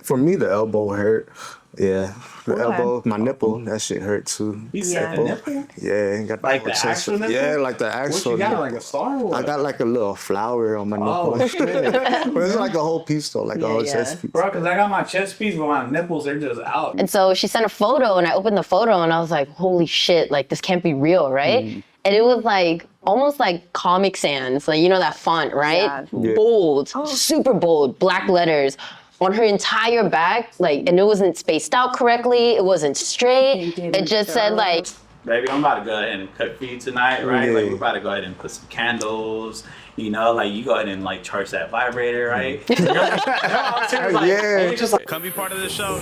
For me, the elbow hurt. Yeah, the elbow, my nipple, that shit hurt too. You said the nipple? Yeah, got Like the actual nipple? Yeah, like the actual. What you got, nipple. like a star or what? I got like a little flower on my nipple. Oh, shit. But it's like a whole piece though, like a whole chest piece. Bro, because I got my chest piece, but my nipples are just out. And so she sent a photo, and I opened the photo, and I was like, holy shit, like, this can't be real, right? And it was like, almost like Comic Sans, like, you know that font, right? Yeah. Bold, super bold, black letters on her entire back, like, and it wasn't spaced out correctly, it wasn't straight, it just said like, Baby, I'm about to go ahead and cook for you tonight, right? Yeah. Like, we're about to go ahead and put some candles, you know, like, you go ahead and, like, charge that vibrator, right? Yeah. Just like, come be part of the show.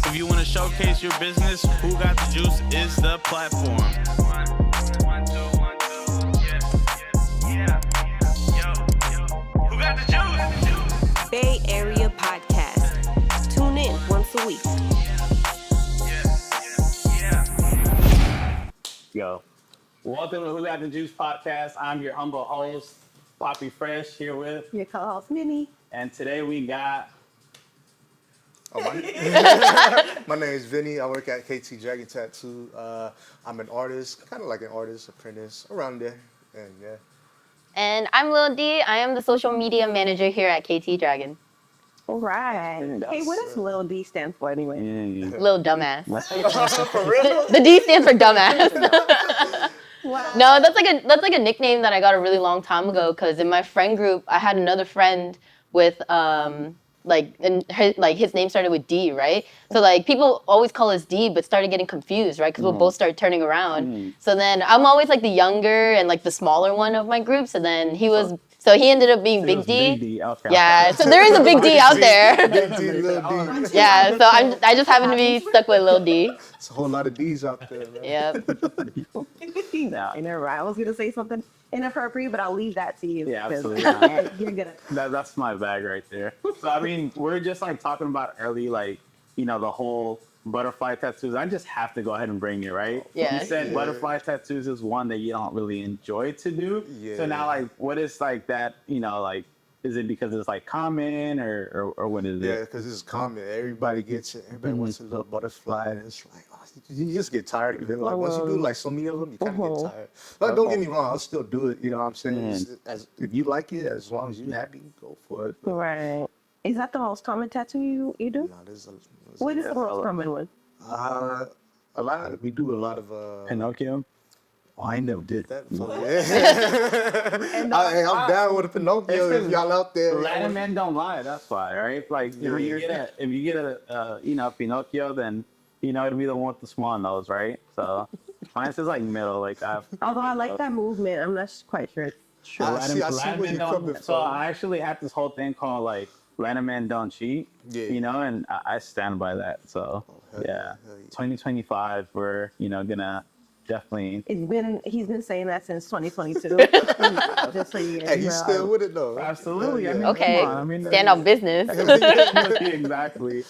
If you want to showcase your business, Who Got the Juice is the platform. Who got the juice? Bay Area Podcast. Tune in once a week. Yo. Welcome to Who Got the Juice podcast. I'm your humble host, Poppy Fresh, here with Your co-host, Vinny. and today we got My name is Vinny. I work at KT Dragon Tattoo. I'm an artist, kind of like an artist apprentice, around there. And yeah. and I'm Lil D, I am the social media manager here at KT Dragon. All right. Hey, what does Lil D stand for anyway? Lil dumbass. For real? The D stands for dumbass. Wow. No, that's like a nickname that I got a really long time ago. Because in my friend group, I had another friend with his name started with D, right? So like people always call us D, but started getting confused, right? Because we'll both start turning around. So then I'm always like the younger and like the smaller one of my group. So then he ended up being Big D. Big D. Okay. Yeah, so there is a Big D out there. Big D, Lil D. Yeah, so I just happen to be stuck with Lil D. It's a whole lot of D's out there, man. Yep. I know, right? I was gonna say something inappropriate, but I'll leave that to you. Yeah, 'cause absolutely. You're gonna. That's my bag right there. So I mean, we're just like talking about early, like, you know, the whole butterfly tattoos. I just have to go ahead and bring it, right? Yeah. You said Yeah. butterfly tattoos is one that you don't really enjoy to do. Yeah. So now, like, what is like that? You know, like, is it because it's like common or what is Yeah, it? because it's common. Everybody gets it. Everybody wants a little butterfly. And it's like, oh, you just get tired of it. Like, once you do like so many of them, you kind of get tired. But don't get me wrong, I'll still do it. You know what I'm saying? If you like it, as long as you're happy, go for it. Right. Is that the most common tattoo you do? No, there's What is the most common one? a lot. We do a lot of. Pinocchio. Oh, I ain't never did that before. Yeah. I'm down with a Pinocchio if y'all out there. Latin men don't lie. That's why, right? Like if you get a you know, Pinocchio, then you know it'll be the one with the small nose, right? So mine's is like middle, like that. Although I like that movement, I'm not quite sure. I see where you're coming from. So I actually had this whole thing called like Latin men don't cheat. Yeah. You know, and I stand by that. So hell yeah. yeah. 2025, we're gonna definitely. He's been saying that since 2022. Just so you Hey, he's still with it though. Absolutely. I mean, Okay. come on. I mean, Stand on business. exactly.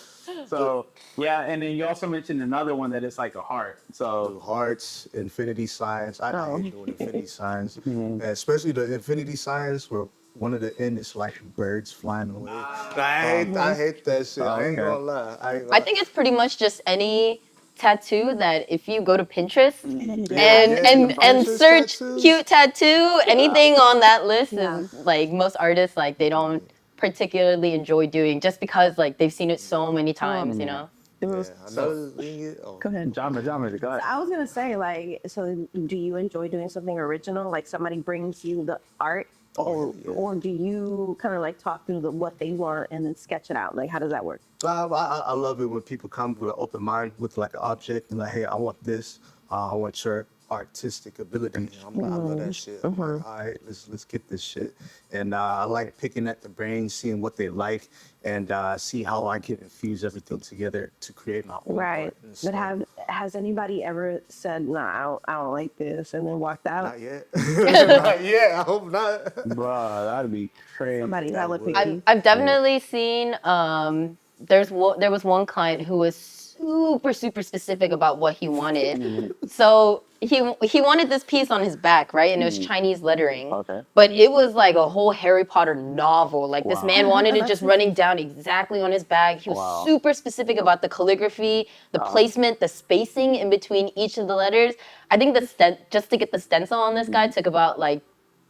So yeah, and then you also mentioned another one that is like a heart. So Hearts, infinity signs. I hate doing infinity signs, and especially the infinity signs where one of the end is like birds flying away. I hate that shit. I ain't gonna lie. I think it's pretty much just any tattoo that if you go to Pinterest and Pinterest search tattoos. cute tattoo, anything on that list is like most artists like they don't particularly enjoy doing just because like they've seen it so many times, you know. Another thing is, Go ahead. Jama, go ahead. I was gonna say, like, so do you enjoy doing something original? Like somebody brings you the art, or do you kind of like talk through what they want and then sketch it out? Like, how does that work? I love it when people come with an open mind with like an object and like, hey, I want this. I want your artistic ability. I love that shit. I'm like, all right, let's get this shit. And I like picking at the brain, seeing what they like, and see how I can infuse everything together to create my own Right. art. And But stuff. has anybody ever said, "Nah, I don't like this," and then walked out? Not yet. Not yet. I hope not. Bro, that'd be crazy. Somebody hella would. picky. I've definitely seen there was one client who was super specific about what he wanted. So he wanted this piece on his back, right? And it was Chinese lettering. Okay. But it was like a whole Harry Potter novel. Like this Wow. man wanted it just running down exactly on his back. He was Wow. super specific about the calligraphy, the placement, the spacing in between each of the letters. I think just to get the stencil on this guy took about like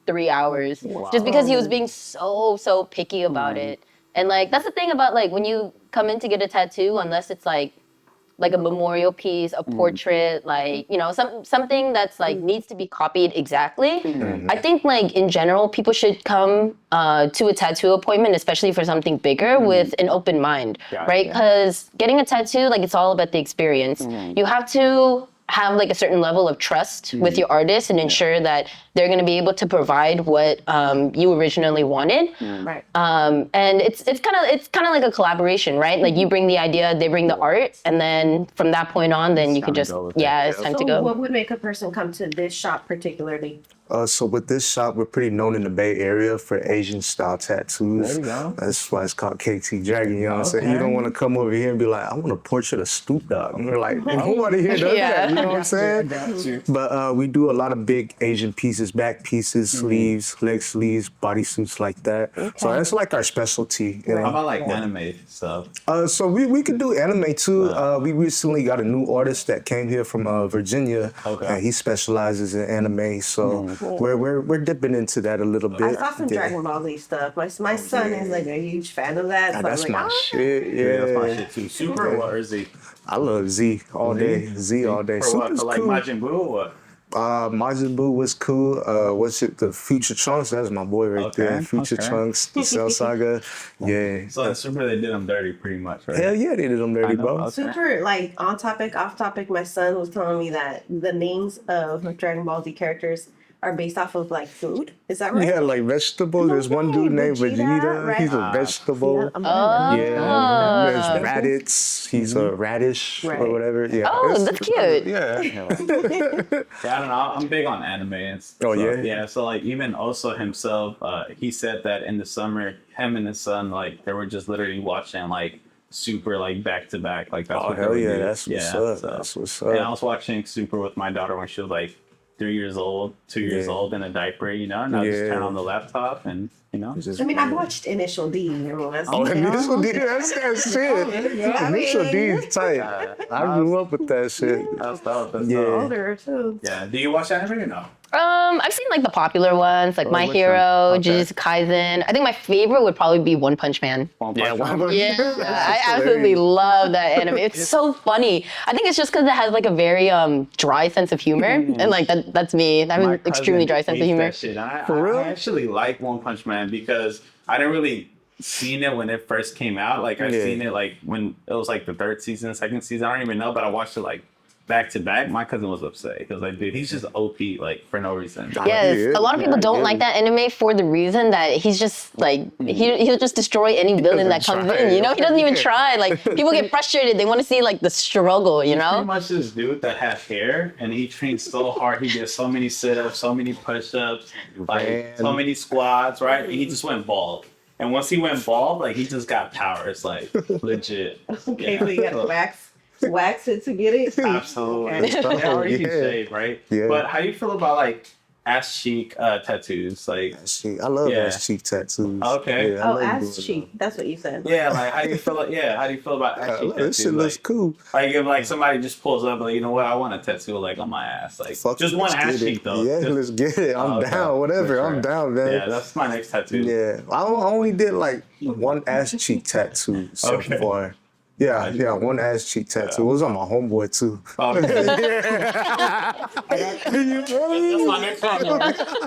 3 hours. Just because he was being so picky about it. And like that's the thing about like when you come in to get a tattoo, unless it's like a memorial piece, a portrait, like, you know, something that's like needs to be copied exactly. I think like in general, people should come to a tattoo appointment, especially for something bigger, with an open mind, right? Because getting a tattoo, like it's all about the experience. You have to have like a certain level of trust with your artist and ensure that they're going to be able to provide what you originally wanted. Right. And it's kind of like a collaboration, right? Like you bring the idea, they bring the art, and then from that point on, then you can just it's time to So go. what would make a person come to this shop particularly? So with this shop, we're pretty known in the Bay Area for Asian style tattoos. There you go. That's why it's called KT Dragon. You know what I'm saying? You don't want to come over here and be like, I want a portrait of Snoop Dogg. And we're like, nobody here does that. You know what I'm saying? But we do a lot of big Asian pieces, back pieces, sleeves, leg sleeves, bodysuits like that. So that's like our specialty. You know? How about like anime stuff? So we could do anime too. We recently got a new artist that came here from Virginia. Okay. And he specializes in anime. So we're dipping into that a little bit. I saw some Dragon Ball Z stuff. My son is like a huge fan of that. So That's I'm like, my oh, shit. Yeah, That's my shit too. Super or Z? I love Z all day. Z all day. For what? Super's For like cool. Majin Buu or what? Majin Buu was cool. What's it? The Future Trunks. That's my boy right there. Future okay. Trunks, the Cell Saga. Yeah. So in Super, they did them dirty pretty much, right? Hell yeah, they did them dirty, know, bro. okay. super like on topic, off topic. My son was telling me that the names of Dragon Ball Z characters are based off of like food. Is that right? Yeah, like vegetables. There's one dude named Vegeta. right? He's a vegetable. Yeah, I'm gonna- Yeah, there's Raditz. He's a radish Right. or whatever. Yeah. Oh, it's- that's cute. Yeah. Yeah, I don't know. I'm big on anime and stuff. Oh, yeah? Yeah, so like even also himself, he said that in the summer, him and his son, like they were just literally watching like Super like back to back. Like that's Oh, what they hell would yeah, do. that's what's up. That's what's up. And I was watching Super with my daughter when she was like 3 years old, 2 years Yeah. old in a diaper, you know, and I just Yeah. turn on the laptop and, you know. Just- I mean, I've watched Initial D. That's Oh, Initial D, that's that shit. Initial D is tight. I grew up with that shit. That's dope. That's Yeah. dope. older too. Yeah. Do you watch anime or no? I've seen like the popular ones, like My which Hero, one? Okay. Jujutsu Kaisen. I think my favorite would probably be One Punch Man. Yeah, Yeah, I absolutely love that anime. It's so funny. I think it's just because it has like a very dry sense of humor, and like that's me. I have My an extremely dry cousin sense of hates humor. that shit. I, For real? I actually like One Punch Man because I didn't really seen it when it first came out. Like I've Yeah. seen it like when it was like the third season, second season. I don't even know, but I watched it like back to back. My cousin was upset. He was like, "Dude, he's just OP like for no reason." Yes, Yeah, a lot of people yeah, don't yeah. like that anime for the reason that he's just like he'll just destroy any villain that doesn't comes try. in. You know, he doesn't even Yeah. try. Like people get frustrated. They want to see like the struggle. You Pretty know. much this dude that has hair and he trains so hard. He did so many sit-ups, so many push-ups, like Man. so many squats, right? And he just went bald. And once he went bald, like he just got powers, like legit. Okay, so you got to wax it to get it. Absolutely. Okay. Yeah, or you can Yeah. shave, right? Yeah. But how do you feel about like ass cheek tattoos? Like, Shit, I love Yeah. ass cheek tattoos. Okay. Yeah, I Oh, love ass doing cheek. That's what you said. yeah, like how do you feel? How do you feel about ass cheek that. tattoos? This shit looks Like, cool. like if like somebody just pulls up, like you know what, I want a tattoo like on my ass, like Fuck just it, one let's ass get it. cheek though. Yeah, Just- let's get it. I'm Oh, okay. down. Whatever. For I'm sure. down, man. Yeah, that's my next tattoo. Yeah, I only did like one ass cheek tattoo so Okay. far. Yeah, one ass cheek tattoo. It was on my homeboy too. Okay. You feel me? That's my next one.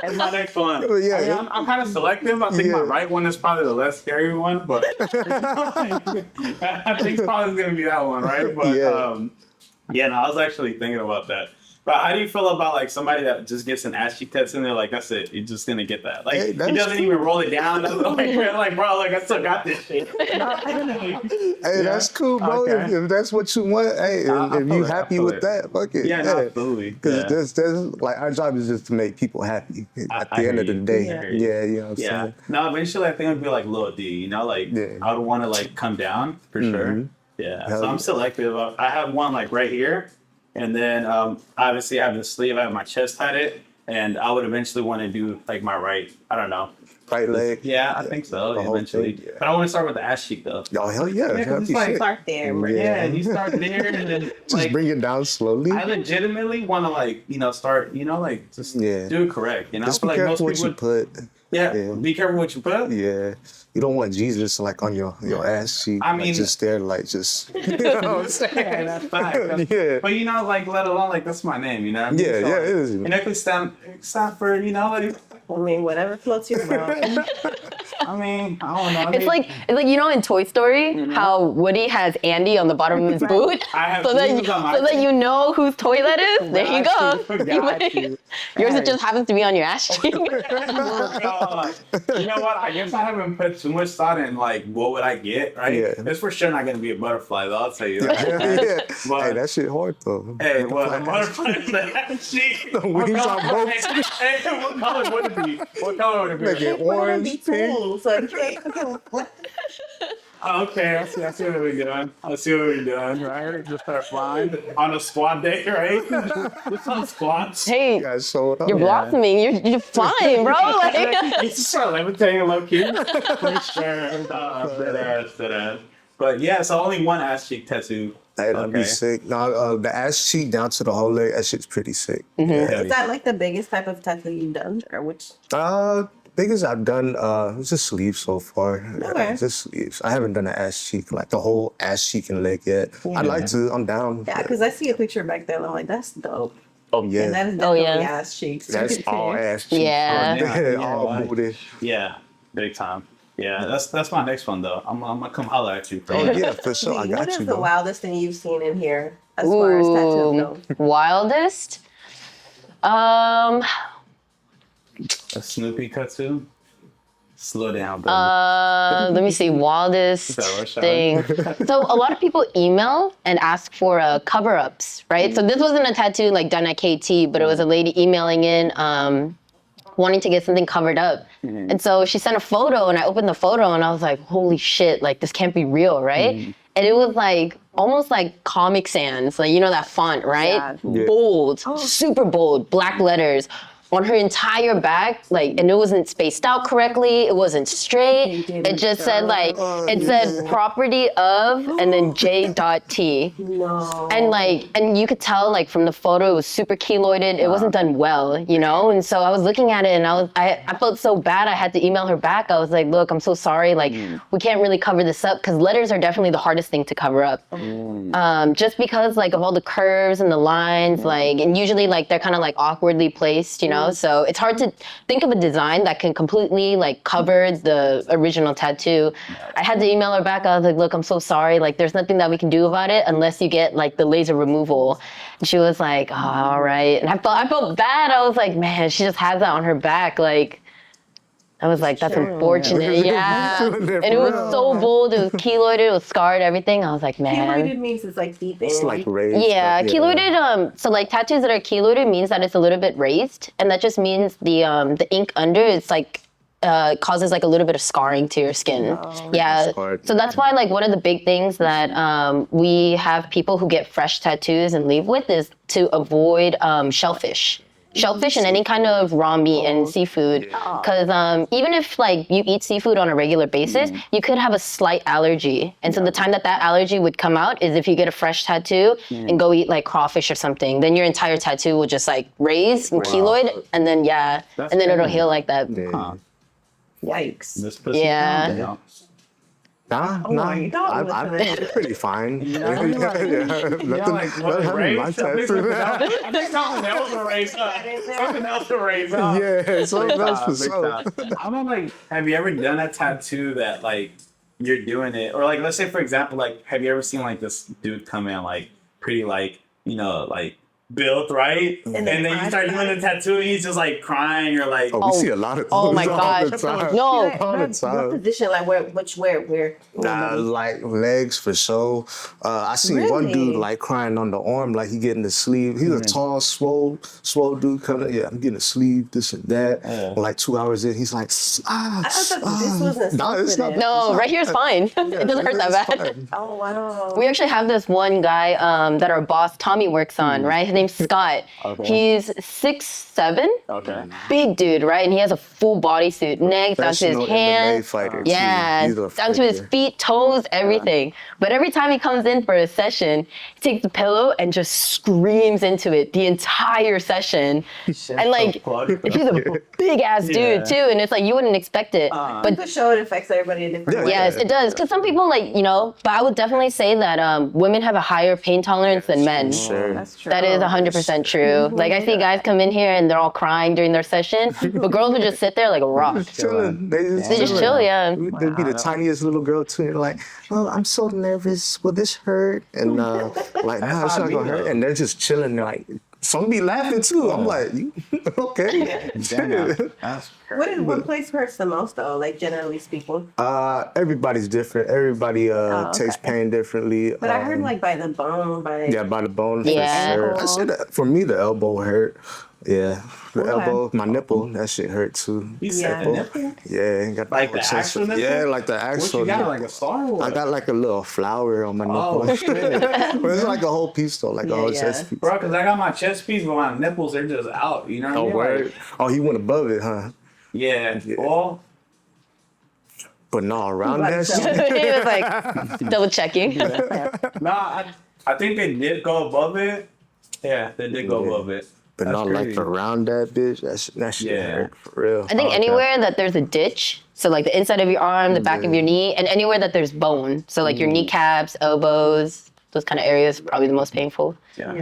That's my next one. Yeah. I mean, I'm kind of selective. I think my Yeah. right one is probably the less scary one, but I think probably gonna be that one, right? But Yeah. no, I was actually thinking about that. But how do you feel about like somebody that just gets an ass cheek tattoo and they're like, that's it, you're just gonna get that? Like Hey, he that's doesn't cool. even roll it down. Like, bro, like I still got this shit. Hey, that's cool, bro. Okay. If that's what you want, hey, I if feel you it, I happy feel with it. that, fuck it. Yeah, no, absolutely. Because there's like our job is just to make people happy at I the end hear of the you. day. I hear Yeah, you. you know what I'm Yeah. saying? No, eventually I think it'd be like Lil D, you know, like Yeah. I would want to like come down for sure. Yeah, Hell so I'm yeah. selective. I have one like right here, and then obviously I have the sleeve. I have my chest tatted, and I would eventually want to do like my right. I don't know. Right leg. Yeah, I think so. The whole Eventually, thing, yeah. but I want to start with the ass cheek though. Oh, hell yeah. Yeah, 'cause That'd it's be like- sick. Start there. Right? Yeah, and you start there, and then Just like bring it down slowly. I legitimately want to like start like just Yeah. do it correct. Just but, be like careful what people you put. yeah, yeah. be careful what you put. Yeah. You don't want Jesus like on your ass cheek. I like, mean- just there, like just. You know what I'm saying? Yeah, that's fine. Yeah. But like let alone like that's my name, you know what I mean? Yeah, yeah, like, it is. And it could stand for, like I mean, whatever floats your boat. I mean, I don't know. It's like in Toy Story how Woody has Andy on the bottom of his boot, I have so that shoes on my you know whose toy that is. There you go. Got you. Yours Hey. just happens to be on your ass cheek. You know what? I guess I haven't put too much thought in like what would I get, right? Yeah. It's for sure not gonna be a butterfly though, I'll tell you that. Yeah. But- Hey, that shit hard though. Hey, well, the butterfly is the ass cheek. The wings on both. Hey, what color would it be? What color would it Make be? it orange, pink. Cool, so you can't- Oh, okay, I see what we're doing. I see what we're doing, right? Just start flying on a squat day, right? Just on squats. Hey, You guys showed up. you're blossoming. You're flying, bro. Like, You just start levitating low key. For sure. That ass. But yeah, so only one ass cheek tattoo. Hey, that'd be sick. No, the ass cheek down to the whole leg, that shit's pretty sick. Yeah. Is that like the biggest type of tattoo you've done, or which? Biggest I've done is just sleeves so far. Okay. Just sleeves. I haven't done an ass cheek, like the whole ass cheek and leg yet. I'd like to. I'm down. Yeah, because I see a picture back there, and I'm like, that's dope. Oh And yeah. that is Oh, definitely yeah. ass cheeks. That's all ass cheek. Yeah. Yeah. all booty. Yeah, big time. Yeah, that's my next one though. I'm gonna come holler at you. Oh yeah, for sure. I What got is you. the Bro. wildest thing you've seen in here as far as tattoos go? wildest. A Snoopy tattoo. Slow down, baby. Let me see. Wildest So, Rashad. thing. So a lot of people email and ask for cover-ups, right? So this wasn't a tattoo like done at KT, but it was a lady emailing in wanting to get something covered up. And so she sent a photo, and I opened the photo, and I was like, holy shit, like this can't be real, right? And it was like almost like Comic Sans, like that font, right? Yeah. Bold, super bold, black letters on her entire back, like, and it wasn't spaced out correctly. It wasn't straight. It just said like, it said property of, and then J.T. No. And you could tell like from the photo, it was super keloided. It wasn't done well, And so I was looking at it, and I felt so bad. I had to email her back. I was like, look, I'm so sorry. Like, we can't really cover this up because letters are definitely the hardest thing to cover up. Just because like of all the curves and the lines, like, and usually like they're kind of like awkwardly placed, So it's hard to think of a design that can completely like cover the original tattoo. I had to email her back. I was like, look, I'm so sorry. Like, there's nothing that we can do about it unless you get like the laser removal. And she was like, oh, all right. And I felt bad. I was like, man, she just has that on her back. Like, I was like, that's unfortunate. Yeah. And it was so bold. It was keloided. It was scarred, everything. I was like, man. Keloided means it's like deep in. It's like raised. Yeah, but keloided. So like tattoos that are keloided means that it's a little bit raised, and that just means the ink under it's like causes like a little bit of scarring to your skin. Yeah. Scarred. So that's why like one of the big things that we have people who get fresh tattoos and leave with is to avoid shellfish. Shellfish and any kind of raw meat and seafood, because even if like you eat seafood on a regular basis, you could have a slight allergy, and so the time that allergy would come out is if you get a fresh tattoo and go eat like crawfish or something, then your entire tattoo will just like raise and keloid, and then and then it'll heal like that. Yeah. Yikes. This pussy Yeah. calm down. Nah, my God, I'm listening. pretty fine. You know, like, nothing, what, nothing happened in my raise? I think something else- tattoo. I think something else to raise up. Something else to raise up. Yeah, something else for Big sure. time. I'm like, have you ever done a tattoo that like you're doing it, or like let's say for example, like have you ever seen like this dude come in like pretty like like built, right? And then you cry. start doing the tattoo and he's just like crying or like, Oh, we see a lot of those Oh my all God. the time. No. all the What time. position? Like where? Like legs for sure. I seen one Really? dude like crying on the arm, like he getting the sleeve. He's a tall, swole dude coming. Yeah, I'm getting a sleeve, this and that. Like 2 hours in, he's like, I thought this wasn't No, it's not. sensitive. No, right here is fine. It doesn't hurt that bad. Fine. Oh wow. We actually have this one guy that our boss Tommy works on, right? His name's Scott. He's 6'7", okay. big dude, right? And he has a full bodysuit, neck down to his Professional MMA hands, fighter, too. yeah, He's a down to his fighter. feet, toes, everything. But every time he comes in for a session, he takes the pillow and just screams into it the entire session. And like, he's a big ass dude too, and it's like you wouldn't expect it. But the show it affects everybody in different ways. Yes, it does. Because some people, like, you know, but I would definitely say that women have a higher pain tolerance than men. Sure. That's true. That is 100% true. Like, I see guys come in here and they're all crying during their session, but girls would just sit there like a rock. Chilling. They They just chill, yeah. They'd be the tiniest little girl too. And like, oh, I'm so nervous. Will this hurt? And like, nah, it's not gonna hurt. And they're just chilling. Like, some be laughing too. I'm like, you okay? What place hurts the most though? Like generally speaking. Everybody's different. Everybody takes pain differently. But I heard like by the bone, Yeah, by the bone Yeah. for sure. I Ankle. said that for me, the elbow hurt. Yeah, the Okay. elbow, my nipple, that shit hurt too. You said the Elbow. nipple? Yeah, got Like the chest- actual nipple? Yeah, like the What actual. you got, nipple. like a star or what? I got like a little flower on my nipple. Oh, shit. But it's like a whole piece though, like a whole yeah. chest piece. Bro, because I got my chest piece, but my nipples, they're just out. You know what I Oh, mean? word. Like, Oh, he went above it, huh? yeah. Yeah. Well, But no, around Like that so. shit. He was like double checking. nah, I think they did go above it. Yeah, they did go Yeah. above it. But That's not crazy. like around that bitch. That shit Yeah. hurt for real. I think anywhere that there's a ditch, so like the inside of your arm, the back of your knee, and anywhere that there's bone, so like your kneecaps, elbows, those kind of areas, probably the most painful. Yeah.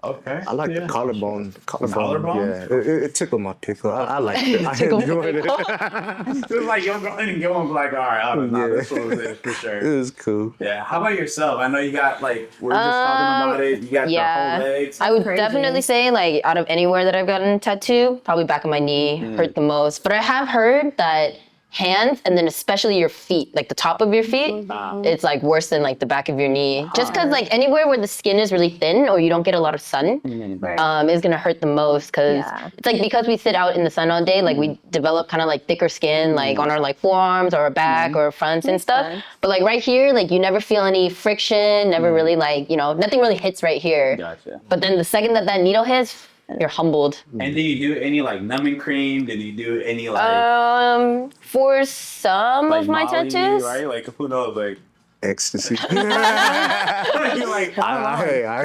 Okay. I like yeah. the collarbone. Collarbone? Yeah, it tickled my pickle. I like it. I Tickled my enjoyed it. It's like you'll go in and go and be like, all right, I don't know. Yeah. This was it for It sure. was cool. Yeah. How about yourself? I know you got like we are just talking about it. You got yeah. the whole legs. I would Crazy. definitely say like out of anywhere that I've gotten a tattoo, probably back of my knee hurt the most. But I have heard that hands and then especially your feet, like the top of your feet, it's like worse than like the back of your knee. Just because like anywhere where the skin is really thin or you don't get a lot of sun, is gonna hurt the most because Yeah. it's like because we sit out in the sun all day, like we develop kind of like thicker skin like on our like forearms or our back or our fronts and stuff. sense. But like right here, like you never feel any friction, never really like, you know, nothing really hits right here. Gotcha. But then the second that that needle hits, you're humbled. And did you do any like numbing cream? Did you do any like For some like of my Molly, tattoos, right? Like who knows? Like Ecstasy. you're like we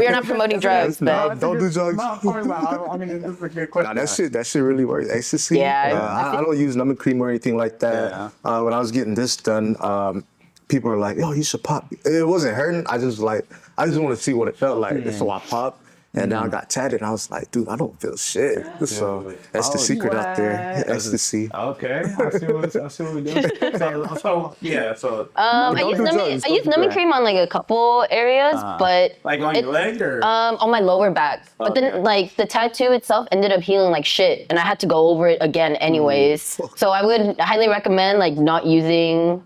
are not promoting drugs, No, but don't do drugs. No, I'm talking about. I mean, this is a good question. Nah, that shit really works. Ecstasy. Yeah. I don't use numbing cream or anything like that. When I was getting this done, people were like, "Yo, you should pop." It wasn't hurting. I just want to see what it felt like. So I popped. And then I got tatted, and I was like, dude, I don't feel shit. So that's the secret out there. Ecstasy. Okay, I see what we're doing. So yeah, so I don't use do numbing, drugs, I don't use do numbing that. cream on like a couple areas, but like on your leg or on my lower back. But then like the tattoo itself ended up healing like shit, and I had to go over it again anyways. So I would highly recommend like not using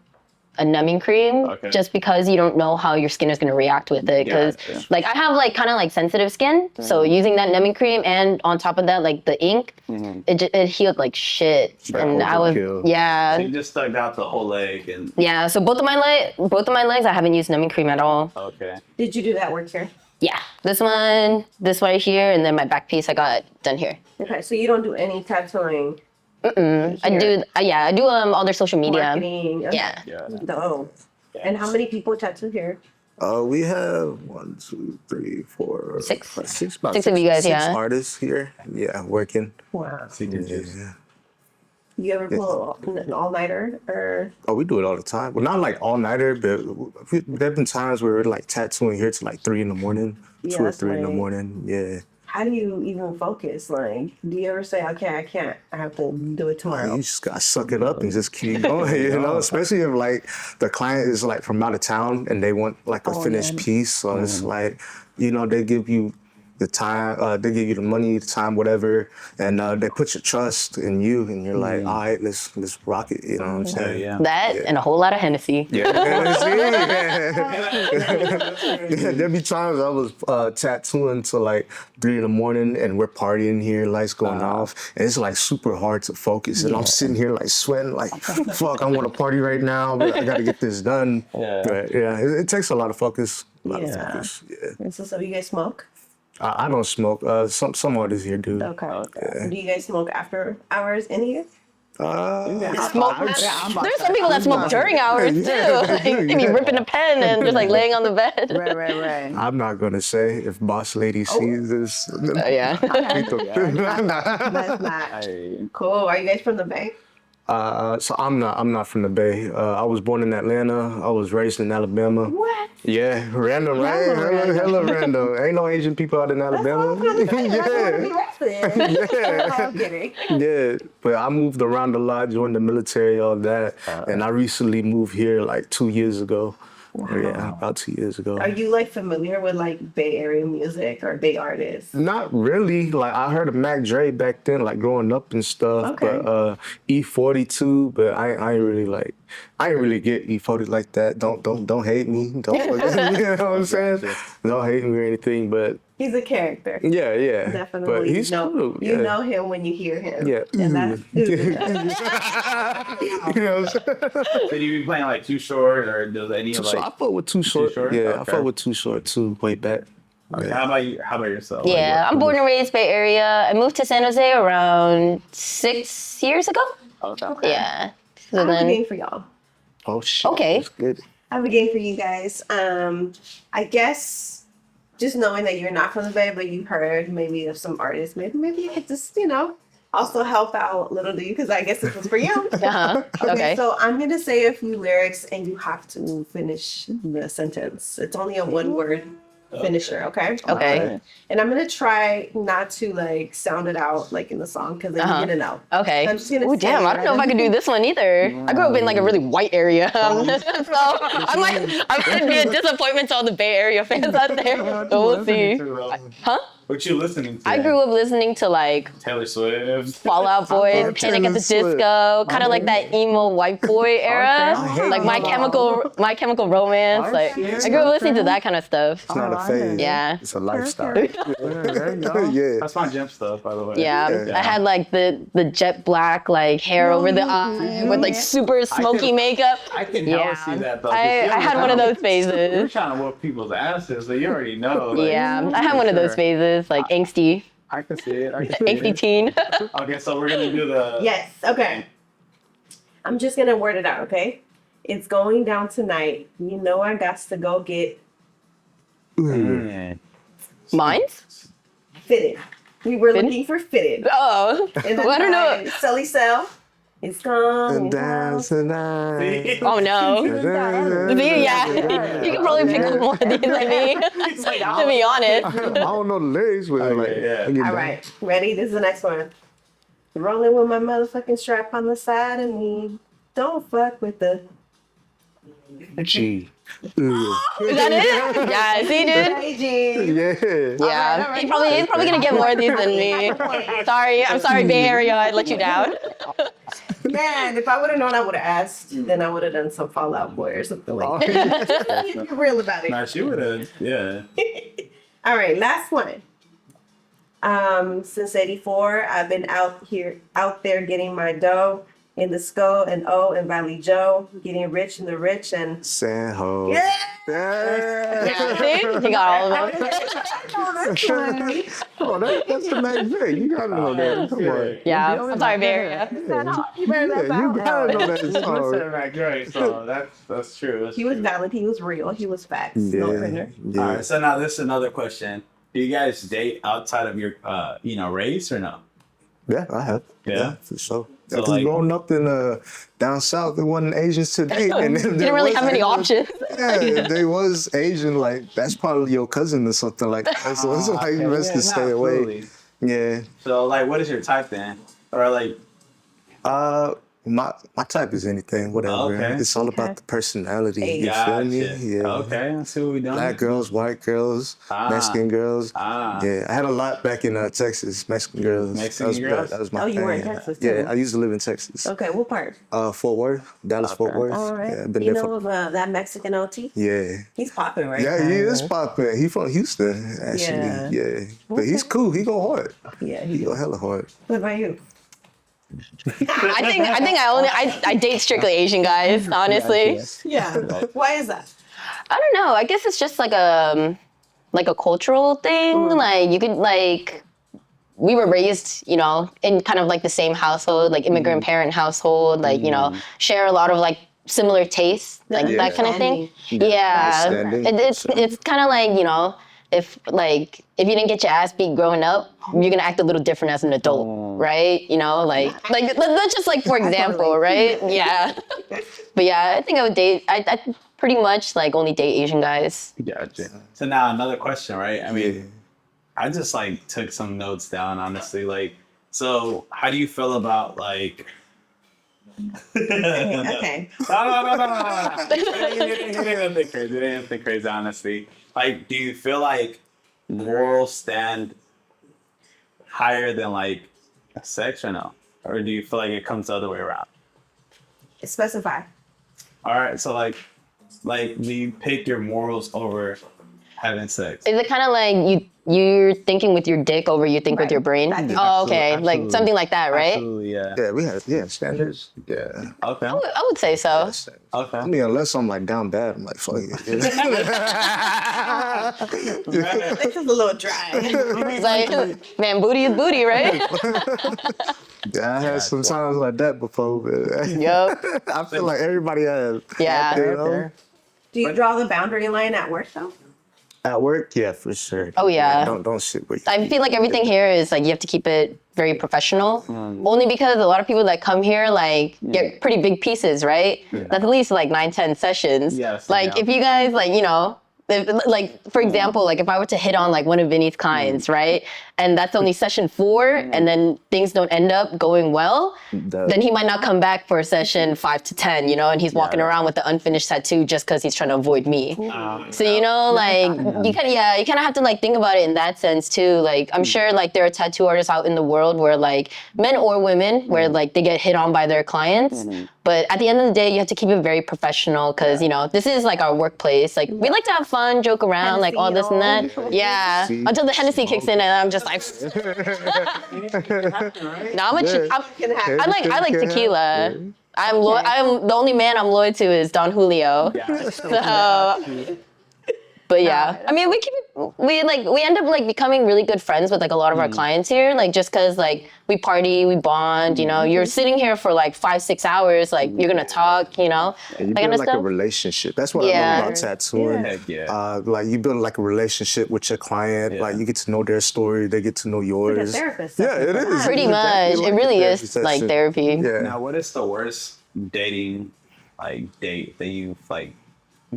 a numbing cream just because you don't know how your skin is going to react with it. Because like I have like kind of like sensitive skin, so using that numbing cream and on top of that like the ink, it healed like shit. And I was overkill. so you just stuck out the whole leg and So both of my legs I haven't used numbing cream at all. okay. Did you do that work here? Yeah, this one right here, and then my back piece I got done here. Okay, so you don't do any tattooing. I do all their social media. Marketing. Okay. Yeah. No. And how many people tattoo here? We have 1, 2, 3, 4, Six. 6, about Six of you guys, six yeah. artists here. Yeah, working. Wow. Yeah. You ever pull an all-nighter or? Oh, we do it all the time. Well, not like all nighter, but there've been times where we're like tattooing here till like 3 in the morning, Yeah, 2 or that's 3 in the late. morning. Yeah. How do you even focus? Like, do you ever say, okay, I can't, I have to do it tomorrow? You just gotta suck it up and just keep going, you know? Especially if like the client is like from out of town and they want like a finished piece. So it's like, you know, they give you the time, they give you the money, the time, whatever, and they put your trust in you, and you're like, all right, let's rock it. You know what I'm saying? Yeah. That and a whole lot of Hennessy. Yeah. There'd be times I was tattooing till like 3 a.m. and we're partying here, lights going off, and it's like super hard to focus. And I'm sitting here like sweating, like, fuck, I want to party right now, but I got to get this done. Yeah. But yeah, it takes a lot of focus. A lot of Yeah. focus. Yeah. So you guys smoke? I don't smoke. Some artists here do. Okay. Do you guys smoke after hours in here? Smoke. There's some people that smoke during hours too. Like, they be ripping a pen and just like laying on the bed. Right. I'm not gonna say if Boss Lady sees this. Yeah. That's not cool. Are you guys from the Bay? So I'm not from the Bay. I was born in Atlanta. I was raised in Alabama. What? Yeah, random, right? Hella random. Ain't no Asian people out in Alabama. I'm kidding. Yeah, but I moved around a lot, joined the military, all that, and I recently moved here like 2 years ago. Yeah, about 2 years ago. Are you like familiar with like Bay Area music or Bay artists? Not really. Like I heard of Mac Dre back then, like growing up and stuff. Okay. But E42, but I ain't really like. I ain't really get E40 like that. Don't hate me. Don't you know what I'm saying? Don't hate me or anything. But He's a character. yeah. Definitely. But he's cool. You know him when you hear him. Yeah. And that's You know what I'm saying? So do you be playing like Too Short or does any of So I like? fought with Too Short. Short? Yeah, Okay. I fought with Too Short too, way back. Okay, Yeah. how about you? How about yourself? Yeah, Like, I'm born and raised Bay Area. I moved to San Jose around 6 years ago. Okay. Yeah. I So have a then, game for y'all. Oh shit. Okay. That's good. I have a game for you guys. I guess just knowing that you're not from the Bay, but you've heard maybe of some artists, maybe you could just, also help out Lil D, because I guess this was for you. uh-huh. Okay. So I'm going to say a few lyrics and you have to finish the sentence. It's only a one word finisher, okay? Okay. And I'm going to try not to like sound it out like in the song because then you're going to know. Okay. I'm just gonna Ooh, damn, say I don't know if I could do this one either. I grew up in like a really white area. So I might be a disappointment to all the Bay Area fans out there. So we'll see. Huh? What you listening to? I grew up listening to like Taylor Swift. Fall Out Boy, Oh, Panic at the Taylor Swift. Disco, kind of like that emo white boy era, Okay. like My Chemical Romance. Like I grew up listening to that kind of stuff. It's not a phase. Yeah. It's a lifestyle. There you go. Yeah. That's my gym stuff, by the way. Yeah, I had like the jet black like hair over the eye with like super smoky makeup. I can Yeah. hella see that though. I had one of those You're phases. trying to whoop people's asses, so you already know. Like, Yeah, I had one of those phases, like angsty I can see it. I can see teen. it. Okay, so we're gonna do the. Yes, okay. I'm just going to word it out, okay? It's going down tonight. You know I got to go get Mm. Mines? fitted. We were Fitted? looking for fitted. Oh, And well, I don't know. Sully Cell. It's going down. Dance tonight. Oh no. See, yeah, you can probably pick up more of these than me. To be honest. I don't know the lyrics, but like, yeah. I get All down. right, ready? This is the next one. Rolling with my motherfucking strap on the side of me. Don't fuck with the. G. Is that it? Yeah, see, dude. Hey, G. Yeah. Yeah, he's probably gonna get more of these than me. Sorry, I'm sorry, Bay Area, I let you down. Man, if I would have known, I would have asked. Then I would have done some Fallout Boy or something like that. Be real about it. Nah, she would have. Yeah. All right, last one. Since '84, I've been out there getting my dough in the SCO and O and Valley Joe, getting rich in the rich and San Ho. yeah. Yeah, see, you got all of them. Come on, that's the main thing. You gotta know that. Come on. Yeah, I'm sorry, Bay Area. You gotta know that Listen song. to Mac Dre, so that's true. That's He was valid. He was real. He was facts. Yeah, No printer. yeah. All right, so now this is another question. Do you guys date outside of your, race or no? Yeah, I have. Yeah? for sure. So, Because like- growing up in down south, there wasn't Asians today. And You didn't really have many options. Yeah, if they was Asian, like that's probably your cousin or something like that. So it's like you best to stay away. Absolutely. Yeah. So, like, what is your type then? Or, like, My type is anything, whatever. Okay. It's all about the personality. Hey. You feel me? Gotcha. Yeah. Okay, let's see what we done. Black girls, white girls, Ah. Mexican girls. Ah. Yeah, I had a lot back in Texas, Mexican girls. Mexican girls? That was my Oh, thing. you were in Texas, Yeah, too? I used to live in Texas. Okay, what part? Fort Worth, Dallas, Fort Worth. All right. Yeah, I've been You there know of that Mexican OT? Yeah. He's popping right Yeah, now. he is popping. He from Houston, actually. Yeah. But he's Okay. cool. He go hard. Yeah, He go hella hard. What about you? I think I date strictly Asian guys, honestly. Yeah. Why is that? I don't know. I guess it's just like a cultural thing. Like you could like we were raised, in kind of like the same household, like immigrant parent household, like, share a lot of like similar tastes, like that kind of thing. Yeah. Understanding. It's kind of like, if you didn't get your ass beat growing up, you're gonna act a little different as an adult, right? Like that's just like for example, right? Yeah. But yeah, I think I would date. I pretty much like only date Asian guys. Gotcha. So now another question, right? I mean, I just like took some notes down, honestly. Like, so how do you feel about like? Okay. No. It ain't anything crazy, honestly. Like, do you feel like morals stand higher than like sex or no? Or do you feel like it comes the other way around? Specify. All right, so like, do you pick your morals over having sex? Is it kind of like you're thinking with your dick over you think with your brain? Right. Oh, okay, Absolutely. like something like that, right? Absolutely, yeah. Yeah, we had standards. Yeah. Okay. I would say so. Okay. I mean, unless I'm like down bad, I'm like, fuck it. This is a little dry. It's like, man, booty is booty, right? Yeah, I had some times like that before, but Yup. I feel like everybody has. Yeah. You know? Do you draw the boundary line at work though? At work, yeah, for sure. Oh, yeah. Don't shit with you. I feel like everything here is like you have to keep it very professional. Only because a lot of people that come here like get pretty big pieces, right? That's at least like 9-10 sessions. Yes, Like yeah. if you guys like for example, like if I were to hit on like one of Vinny's clients, right? And that's only session 4 and then things don't end up going well, then he might not come back for session 5 to 10, and he's walking around with the unfinished tattoo just because he's trying to avoid me. So, like you kind of have to like think about it in that sense too. Like I'm sure like there are tattoo artists out in the world where like men or women where like they get hit on by their clients. But at the end of the day, you have to keep it very professional because, this is like our workplace. Like we like to have fun, joke around, like all this and that. Yeah. Until the Hennessy kicks in and I'm just like, no, I like tequila. I'm the only man I'm loyal to is Don Julio. So, but yeah, I mean, we end up like becoming really good friends with like a lot of our clients here, like just cause like we party, we bond, you're sitting here for like 5-6 hours, like you're gonna talk, And you that build kind of like a stuff. relationship. That's what I love about tattooing. Heck yeah. Like you build like a relationship with your client. Yeah. Like you get to know their story, they get to know yours. Like a therapist Yeah, it is. Pretty It's much, exactly it like really a is like session. therapy. Yeah. Now, what is the worst dating date that you've like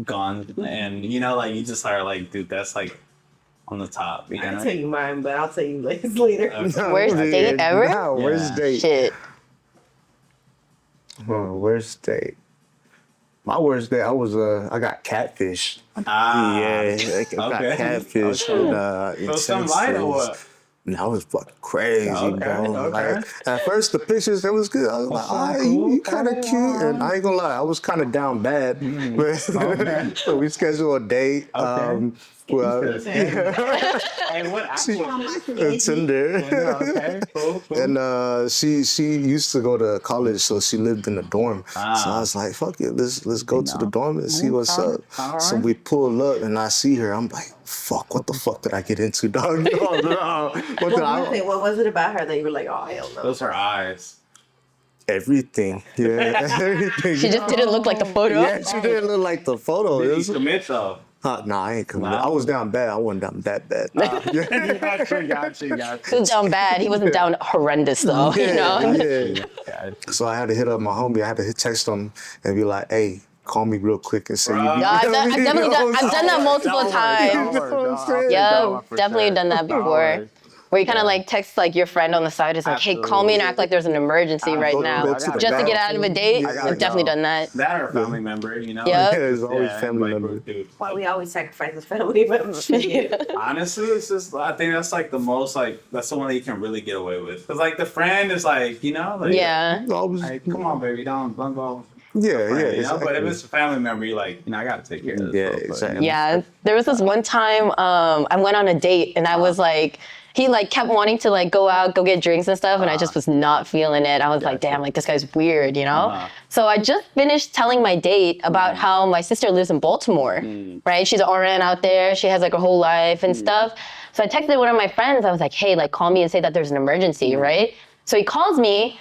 gone and like you just are like, dude, that's like on the top. I can tell you mine, but I'll tell you later. Worst date ever? No, worst Yeah. date. Shit. Worst date. My worst date, I got catfish. Ah, Yeah, I got okay. catfish. Okay. And, some light or what? That was fucking crazy, Okay, bro. okay. Like, at first, the pictures, it was good. I was like, all right, you kind of cute. And I ain't gonna lie, I was kind of down bad. But so we scheduled a date. Okay. And what Tinder. Okay, cool. And she used to go to college, so she lived in a dorm. So I was like, fuck it, let's go to the dorm and see what's up. So we pull up and I see her. I'm like, fuck, what the fuck did I get into, dog? What was it about her that you were like, oh hell no? Those are eyes. Everything. Yeah, everything. She just didn't look like the photo. Yeah, she didn't look like the photo. It Did was, you commit though? nah, I ain't coming. No? I was down bad. I wasn't down that bad. Got you. He was down bad. He wasn't down horrendous though, Yeah. Yeah. So I had to hit up my homie. I had to text him and be like, hey, call me real quick and say you Bruh. be No, I've definitely done that multiple times. Yeah, definitely done that before. where you kind of like text like your friend on the side is like, hey, call me and act like there's an emergency right now, go to the just to get out of a date. I gotta I've definitely go. done that. That or a family member, you know? Yeah. Yeah, it's always family like, member. dude. Why we always sacrifice the family members. Honestly, it's just, I think that's like the most, like, that's the one that you can really get away with. Because, like, the friend is like, you know? Like, Yeah. Always, like, come on, baby, don't go. yeah, Friend, yeah, you know? But if exactly. it's a family member, you're like, you know, I got to take care of this. Yeah, real quick, exactly. you know? Yeah, there was this one time I went on a date and I was like, he like kept wanting to like go out, go get drinks and stuff, and I just was not feeling it. I was like, damn, like this guy's weird, you know? So I just finished telling my date about how my sister lives in Baltimore, right? She's an RN out there. She has like her whole life and stuff. So I texted one of my friends. I was like, hey, like call me and say that there's an emergency, right? So he calls me.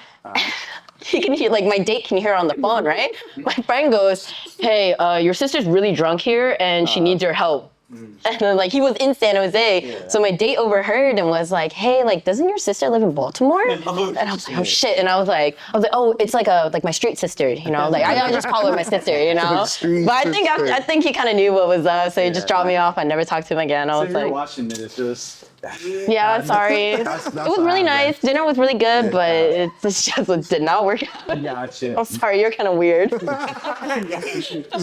He can hear, like my date can hear on the phone, right? My friend goes, hey, your sister's really drunk here and she needs your help. And then like he was in San Jose. So my date overheard and was like, hey, like doesn't your sister live in Baltimore? And I was like, oh shit. And I was like, oh, it's like my street sister, you know? Like I just call her my sister, you know? But I think he kind of knew what was up, so he just dropped me off. I never talked to him again. I So was if you're like, watching it, it's just... yeah, sorry. It was really nice. Dinner was really good, but it just did not work out. Gotcha. I'm sorry, you're kind of weird. Just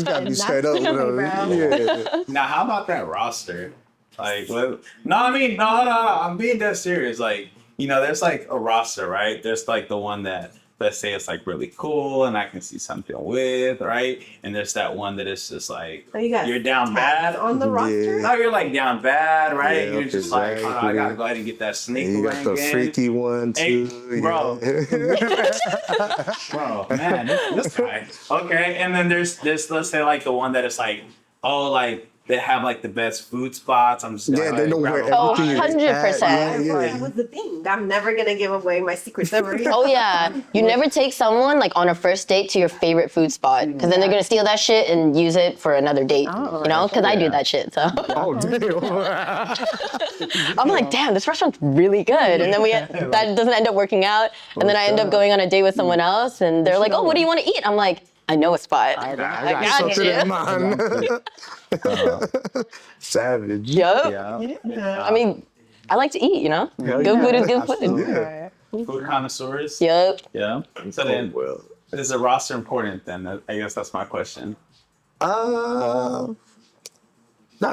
gotta be straight up with her. Yeah. Now, how about that roster? Like, no, I'm being dead serious. Like, you know, there's like a roster, right? There's like the one that, let's say it's like really cool and I can see something with, right? And there's that one that is just like, Oh, you got you're down bad. on the roster. No, you're like down bad, right? Yeah, You're just like, oh, I exactly. gotta go ahead and get that sneaker And you got the ring in. freaky one Hey, too. bro. Yeah. Bro, man, this guy. Okay, and then there's let's say like the one that is like, oh, like they have like the best food spots. I'm just gonna, Yeah, they like, know grab where a everything is. 100%. at. Yeah, That yeah. was the thing. I'm never gonna give away my secrets ever. Oh yeah, you never take someone like on a first date to your favorite food spot, because then they're gonna steal that shit and use it for another date. You know, because I do that shit. So Oh damn. I'm like, damn, this restaurant's really good, and then that doesn't end up working out, and then I end up going on a date with someone else, and they're like, oh, what do you want to eat? I'm like, I know a spot. I got got something you. in mind. Savage. Yup. Yeah. I mean, I like to eat, you know? Hell Good yeah. food is good Absolutely. food. Food connoisseurs. Yup. Yeah. So Oh, then, well. is the roster important then? I guess that's my question. Not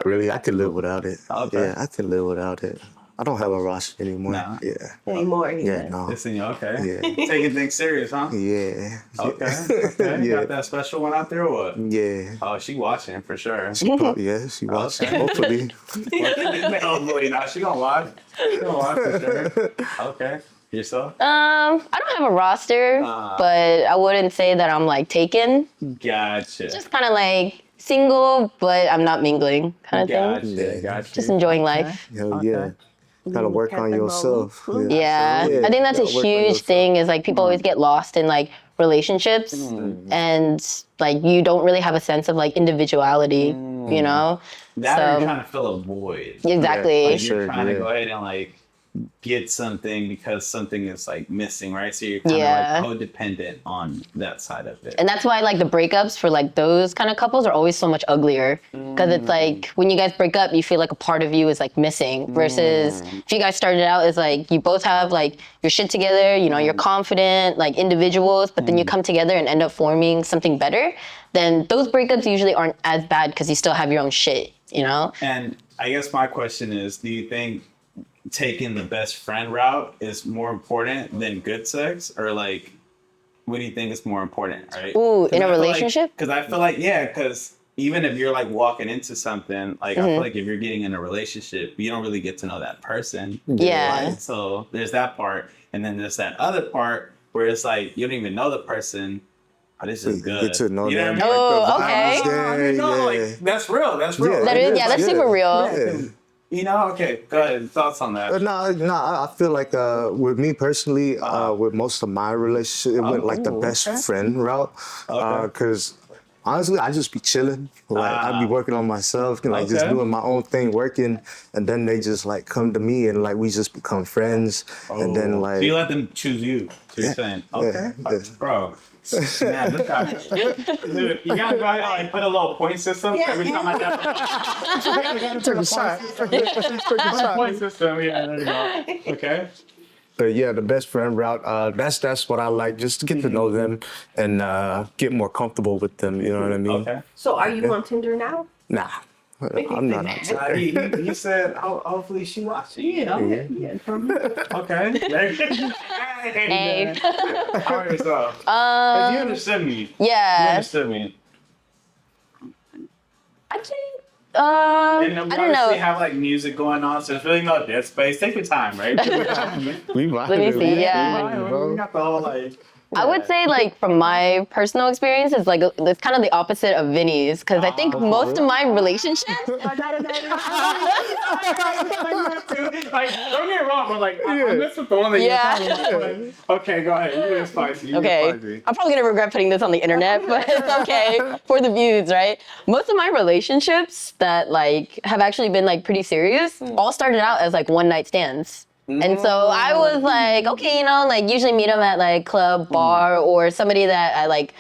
really. I could live without it. Okay. Yeah, I can live without it. I don't have a roster anymore. Nah. Yeah. Anymore. Yeah, no. It's in you, okay. Yeah. Taking things serious, huh? Yeah. Okay. Okay. You Yeah. got that special one out there or what? Yeah. Oh, she watching for sure. She probably, yeah, she watched. Okay. Hopefully. Hopefully not. She gonna watch. She gonna watch for sure. Okay. Yourself? I don't have a roster, Ah. but I wouldn't say that I'm like taken. Gotcha. Just kind of like single, but I'm not mingling kind of thing. Gotcha. Gotcha. Just enjoying life. Hell yeah. Gotta work on yourself. Yeah. Yeah, I think that's a gotta work on huge yourself. thing is like people always get lost in like relationships and like you don't really have a sense of like individuality, you know? That or So- you're trying to fill a void. Exactly. Yeah, Like Sure, you're trying to yeah. go ahead and like get something because something is like missing, right? So you're kind Yeah. of like codependent on that side of it. And that's why like the breakups for like those kind of couples are always so much uglier because it's like when you guys break up, you feel like a part of you is like missing versus if you guys started out as like you both have like your shit together, you know, you're confident like individuals, but then you come together and end up forming something better, then those breakups usually aren't as bad because you still have your own shit, you know? And I guess my question is, do you think taking the best friend route is more important than good sex, or like what do you think is more important, right? Ooh, in a relationship? Because I feel like, yeah, because even if you're like walking into something, like I feel like if you're getting in a relationship, you don't really get to know that person. Yeah. Right? So there's that part, and then there's that other part where it's like you don't even know the person. Oh, this is You good. get to know You know them. what I mean? Oh, Like the okay. vibes, No, yeah, like yeah. that's real. That's real. Yeah, That it is, yeah, that's super real. Yeah. You know, okay, go ahead. Thoughts on that? No, I feel like with me personally, with most of my relationship, it went like the best friend route. Okay. Because honestly, I just be chilling. Like I be working on myself, and like just Okay. doing my own thing, working, and then they just like come to me and like we just become friends, and then like So you let them choose you. So you're saying, okay, yeah. bro. Man, this guy. Dude, you gotta go ahead and like, put a little point system every time I got Took a shot. point system. Yeah, there you go. Okay. But yeah, the best friend route, that's what I like, just to get to know them and get more comfortable with them, you know what I mean? Okay. So are you on Tinder now? Nah, I'm not on Tinder. He said, hopefully she watching. Yeah. Okay. Hey. How are yourself? You understood me. You Yeah. understood me. I think. And I we don't obviously know. have like music going on, so there's really no dead space. Take your time, right? Take your time. We Let me see. Yeah. We got the whole like. I would say, like, from my personal experience, it's like it's kind of the opposite of Vinny's, because I think most of my relationships. Like, don't get me wrong, but like, I missed the one that you were talking about. Okay, go ahead. You get spicy. You Okay, get spicy. I'm probably gonna regret putting this on the internet, but it's okay for the views, right? Most of my relationships that like have actually been like pretty serious all started out as like one night stands. And so I was like, okay, you know, like usually meet them at like club, bar, or somebody that I like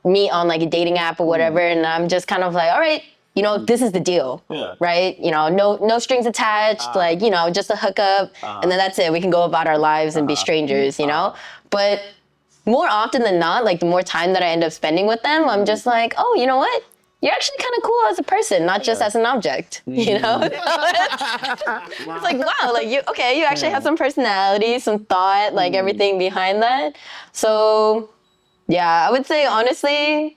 meet on like a dating app or whatever, and I'm just kind of like, all right, you know, this is the deal, right? You know, no strings attached, like, you know, just a hookup, and then that's it. We can go about our lives and be strangers, you know? But more often than not, like the more time that I end up spending with them, I'm just like, oh, you know what? You're actually kind of cool as a person, not just as an object, you know? It's like, wow, like you actually have some personality, some thought, like everything behind that. So yeah, I would say honestly,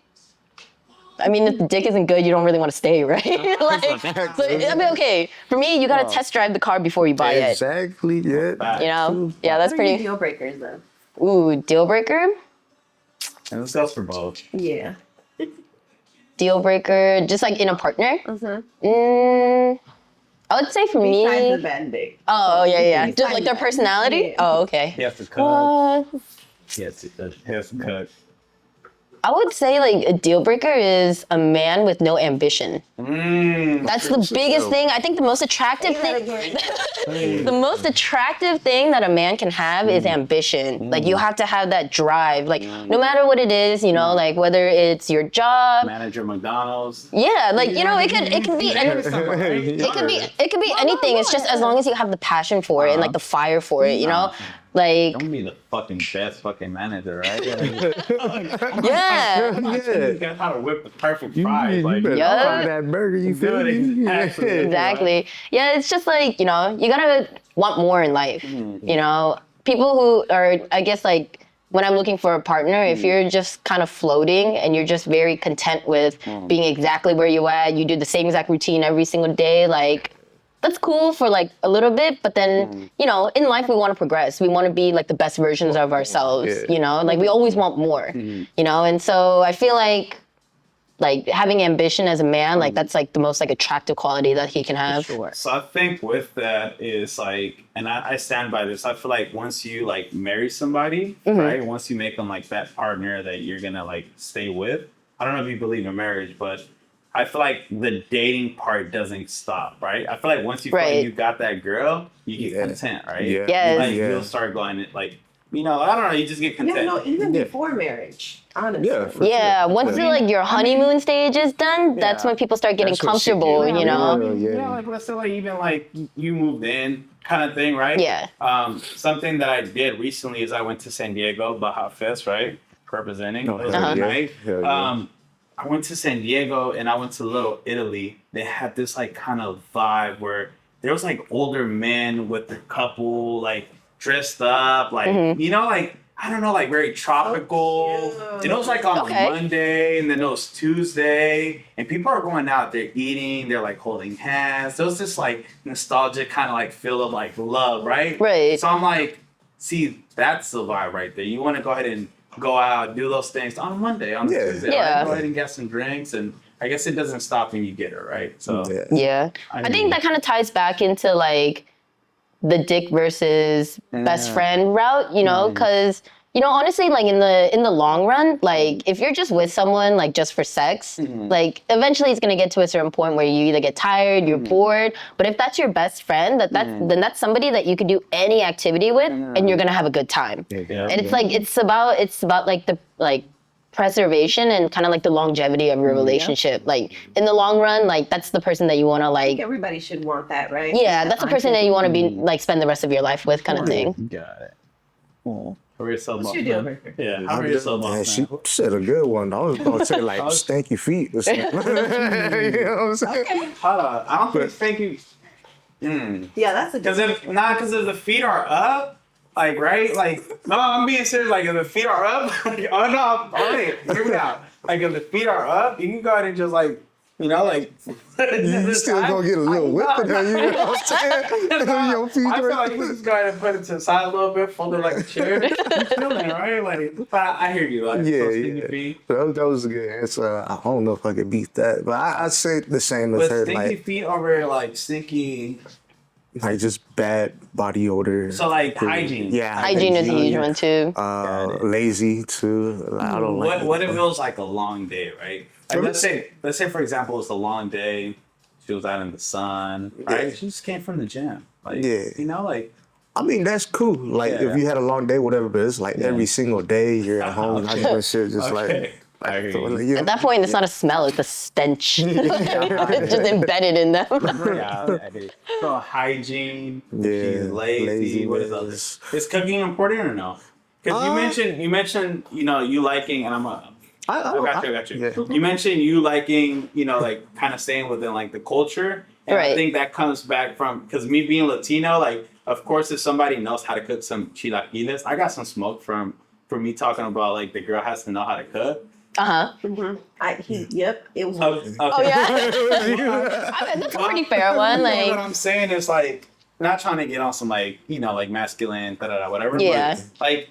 I mean, if the dick isn't good, you don't really want to stay, right? Like, so, I mean, okay, for me, you gotta test drive the car before you buy it. Exactly, yeah. You know? Yeah, that's What are your pretty. deal breakers though? Ooh, deal breaker? And this goes for both. Yeah. Deal breaker, just like in a partner? I would say for Besides the me. bad dick. Oh, yeah. Just Besides like their that. personality? Yeah. Oh, okay. He has to cut. Uh, He has to cut. I would say like a deal breaker is a man with no ambition. That's the biggest thing. I think the most attractive thing. The most attractive thing that a man can have is ambition. Like you have to have that drive. Like no matter what it is, you know, like whether it's your job. Manager McDonald's. Yeah, like you know, it could be it could be anything. It's just as long as you have the passion for it and like the fire for it, you know. Like Don't be the fucking best fucking manager, right? yeah. You got how to whip the perfect fries. Like, better Yeah. find that burger, you feel me? Exactly. Exactly. Yeah, it's just like, you know, you gotta want more in life. You know, people who are, I guess, like, when I'm looking for a partner, if you're just kind of floating and you're just very content with being exactly where you at, you do the same exact routine every single day, like, that's cool for like a little bit, but then, you know, in life we want to progress. We want to be like the best versions of ourselves, you know, like we always want more, you know, and so I feel like having ambition as a man, like that's like the most like attractive quality that he can have. So I think with that is like, and I stand by this. I feel like once you like marry somebody, right? Once you make them like that partner that you're gonna like stay with. I don't know if you believe in marriage, but I feel like the dating part doesn't stop, right? I feel like once you feel like you got that girl, you get content, right? Yes. Like you'll start going like, you know, I don't know, you just get content. Yeah, no, even before marriage, honestly. Yeah, for Yeah, sure. once like your honeymoon stage is done, that's when people start getting That's when shit comfortable, get you know? Yeah, like let's say like even like you moved in kind of thing, right? Yeah. Something that I did recently is I went to San Diego, Baja Fest, right? Representing. Oh, It was hell a yeah. night. Hell yeah. I went to San Diego and I went to Little Italy. They had this like kind of vibe where there was like older men with the couple like dressed up, like you know, like I don't know, like very tropical. And it was like on a Monday and then it was Tuesday and people are going out, they're eating, they're like holding hands. There was this like nostalgic kind of like feel of like love, right? Right. So I'm like, see, that's the vibe right there. You want to go ahead and go out, do those things on a Monday, on a Tuesday. Yeah. Right? Go ahead and get some drinks and I guess it doesn't stop when you get her, right? So Yeah. I think that kind of ties back into like the dick versus best friend route, you know, because you know, honestly, like in the long run, like if you're just with someone like just for sex, like eventually it's gonna get to a certain point where you either get tired, you're bored. But if that's your best friend, then that's somebody that you could do any activity with, and you're gonna have a good time. And it's like it's about like the preservation and kind of like the longevity of your relationship. Like in the long run, like that's the person that you want to I think like. everybody should want that, right? Yeah, that's the person that you want to be like spend the rest of your life with, kind of thing. Got it. How are yourself, What's boss, your deal man? breaker? Yeah, how are yourself, Man, boss, she man? said a good one. I was gonna say like stanky feet or something. You know what I'm saying? Hold on, I don't think stinky. Yeah, that's a Because good if the feet are up, like right, like no, I'm being serious. Like if the feet are up, like, oh no, all right, hear me out. Like if the feet are up, you can go ahead and just like, you know, like You still gonna get a little whip in there, you know what I'm saying? Your feet I feel are like you can just go ahead and put it to the side a little bit, fold it like a chair. You feeling right? Like, but I hear you. Like, Yeah, so stinky yeah. feet. That was a good answer. I don't know if I could beat that, but I'd say the same as But her. stinky Like, feet over like stinky. like just bad body odor. So like hygiene. Yeah, Hygiene is a huge one too. Lazy too. Like, I don't like. What if it was like a long day, right? Like let's say for example it's a long day. She was out in the sun, right? Yeah. She just came from the gym. Like, Yeah. you know, like I mean, that's cool. Like Yeah. if you had a long day, whatever. But it's like every single day you're at home, not doing shit. Just Okay. I hear you. yeah. At that point, it's not a smell; it's a stench. It's just embedded in them. Yeah, I hear you. So hygiene, she's lazy. What is laziness. others? Is cooking important or no? Because you mentioned, you know, you liking, and I got you. Yeah. You mentioned you liking, you know, like kind of staying within like the culture. And I Right. think that comes back from, because me being Latino, like, of course, if somebody knows how to cook some chilaquiles, I got some smoke from me talking about like the girl has to know how to cook. Yep, it was. Okay. Oh yeah, I mean, that's a pretty fair one. What Like, I'm saying is like, not trying to get on some like, you know, like masculine, whatever. Yeah. But, like,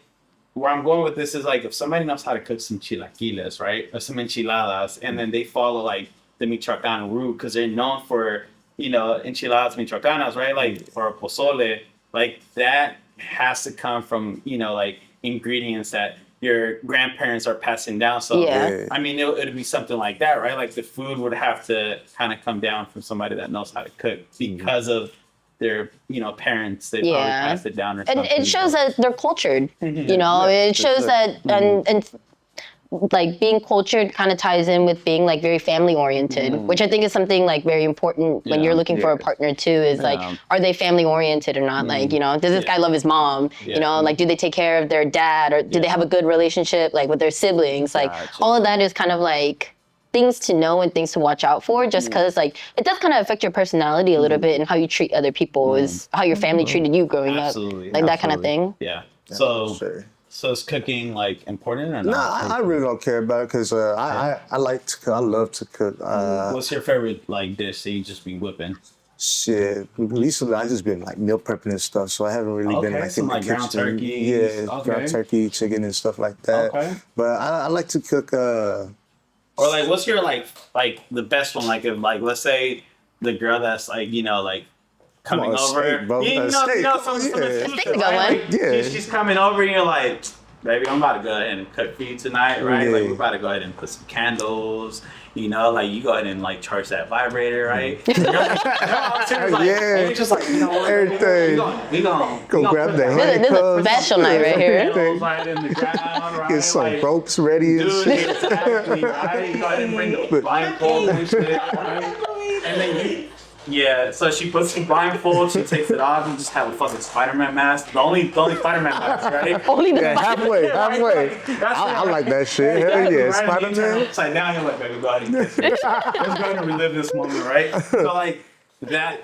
where I'm going with this is like, if somebody knows how to cook some chilaquiles, right, or some enchiladas, and then they follow like the Michoacan route because they're known for, you know, enchiladas michoacanas, right, like or pozole, like that has to come from, you know, like ingredients that your grandparents are passing down. So Yeah. I mean, it'd be something like that, right? Like the food would have to kind of come down from somebody that knows how to cook because of their, you know, parents. They probably Yeah. passed it down or and something. it shows that they're cultured. You know, Yeah, it shows that and like being cultured kind of ties in with being like very family oriented, which I think is something like very important when Yeah. you're looking for a partner too. Is like, are they family oriented or not? Like, you know, does this guy love his mom? You know, like, do they take care of their dad, or do they have a good relationship like with their siblings? Like, Gotcha. all of that is kind of like things to know and things to watch out for, just because like it does kind of affect your personality a little bit, and how you treat other people is how your family treated you growing Absolutely. up, like that kind of Absolutely. thing. Yeah. So, Sure. so is cooking like important or No, not? I really don't care about it because I like to cook. I love to cook. What's your favorite like dish that you just be whipping? Shit, recently I just been like meal prepping and stuff, so I haven't really been Okay, like some, in the like, ground kitchen. turkey. Yeah, Okay. ground turkey, chicken, and stuff like that. Okay. But I like to cook. Or like, what's your like the best one? Like, if like, let's say the girl that's like, you know, like coming on, a over. steak, bro. Yeah, A you know, steak. some Yeah. exclusive, Steak's a good right? one. Like, Yeah. she's coming over and you're like, baby, I'm about to go ahead and cook for you tonight, right? Yeah. Like, we're about to go ahead and put some candles. You know, like you go ahead and like charge that vibrator, right? You're like, I'm serious, like, Yeah. and you're just like, you know what? Everything. We gonna grab put the that This is a handcuffs. special night right here. candles right in the ground, right? Get some Like, ropes ready and dude, shit. exactly, right? You go ahead and bring the blindfold and shit, right? And then yeah, so she puts the blindfold, she takes it off, and just have a fucking Spider-Man mask. The only Spider-Man mask, right? Only the Yeah, halfway. I like that shit. Hell yeah, Spider-Man. Upside down, you're like, baby, go ahead and kiss me. Let's go ahead and relive this moment, right? So like that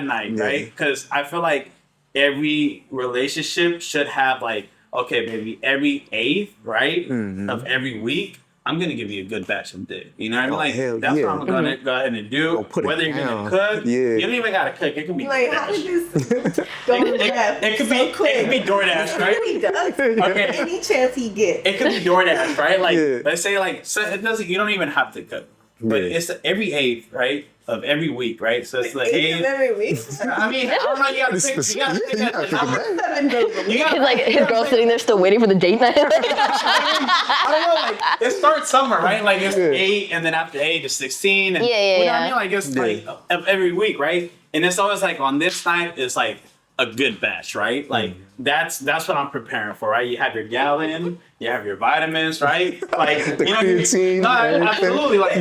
night, Yeah. right? Because I feel like every relationship should have like, okay, baby, every 8th, right, of every week, I'm gonna give you a good batch of dick. You know what I mean? Oh, Like hell that's yeah. what I'm gonna go ahead and do. Go put it Whether you're down. gonna cook, Yeah. you don't even gotta cook. It can be Like, how DoorDash. did this go to death? It could so be quick? it could be DoorDash, right? He does. Okay. Any chance he gets. It could be DoorDash, right? Like Yeah. let's say like so it doesn't. You don't even have to cook, but Yeah. it's every 8th, right, of every week, right? So it's the Eight of 8th. every week. I mean, I don't know. You gotta think. You gotta think that the number. You gotta He's like, his girl's sitting there still waiting for the date night. I don't know, like it starts somewhere, right? Like it's Yeah. 8, and then after 8 it's 16, and Yeah, yeah, you know what I yeah. mean? Like it's Yeah. like of every week, right? And it's always like on this night, it's like a good batch, right? Like that's what I'm preparing for, right? You have your gallon, you have your vitamins, right? Like The creatine, no, everything. absolutely. Like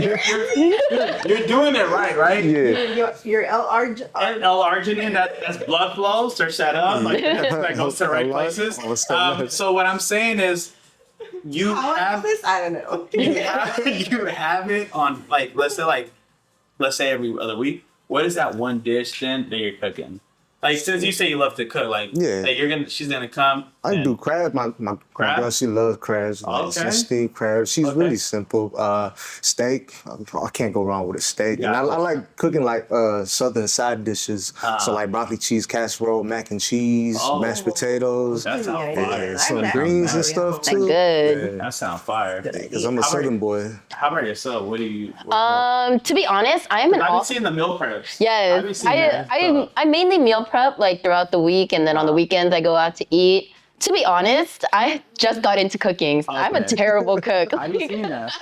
you're doing it right? Yeah. Your LR. L-arginine, that's blood flow. Search that up. Like that goes to the right places. So what I'm saying is, you How I have know this? I don't know. you have it on like let's say every other week. What is that one dish then that you're cooking? Like since you say you love to cook, like Yeah. that she's gonna come. I and- do crabs. My Crab? girl, she loves crabs. Like, Okay. steamed crabs. She's Okay. really simple. Steak. I can't go wrong with a steak. Yeah. And I like cooking like southern side dishes. So like broccoli cheese casserole, mac and cheese, Oh. mashed potatoes. That sounds Yeah, fire. yeah. Some I greens and like stuff that. too. Good. That sounds fire. Because I'm a How about- southern boy. How about yourself? What do you? To be honest, I am an I've been all. seeing the meal preps. I've been Yes, seeing that. I mainly meal prep like throughout the week, and then on the weekends I go out to eat. To be honest, I just got into cooking. I'm a Okay. terrible cook. I've been seeing that.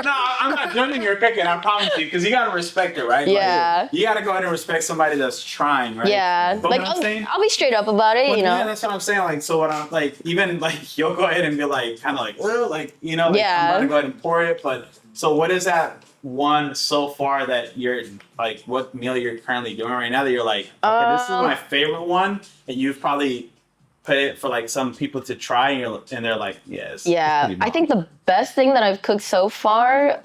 No, I'm not judging your cooking. I promise you, because you gotta respect it, right? Yeah. Like, you gotta go ahead and respect somebody that's trying, right? Yeah, But like what I'm saying. I'll be straight up about it, Well, you know. yeah, that's what I'm saying. Like, so what I'm like, even like, you'll go ahead and be like, kind of like, well, like, you know, like, Yeah. I'm gonna go ahead and pour it. But so, what is that one so far that you're like, what meal you're currently doing right now that you're like, okay, this is my favorite one, and you've probably put it for like some people to try, and they're like, yes. Yeah, I think the best thing that I've cooked so far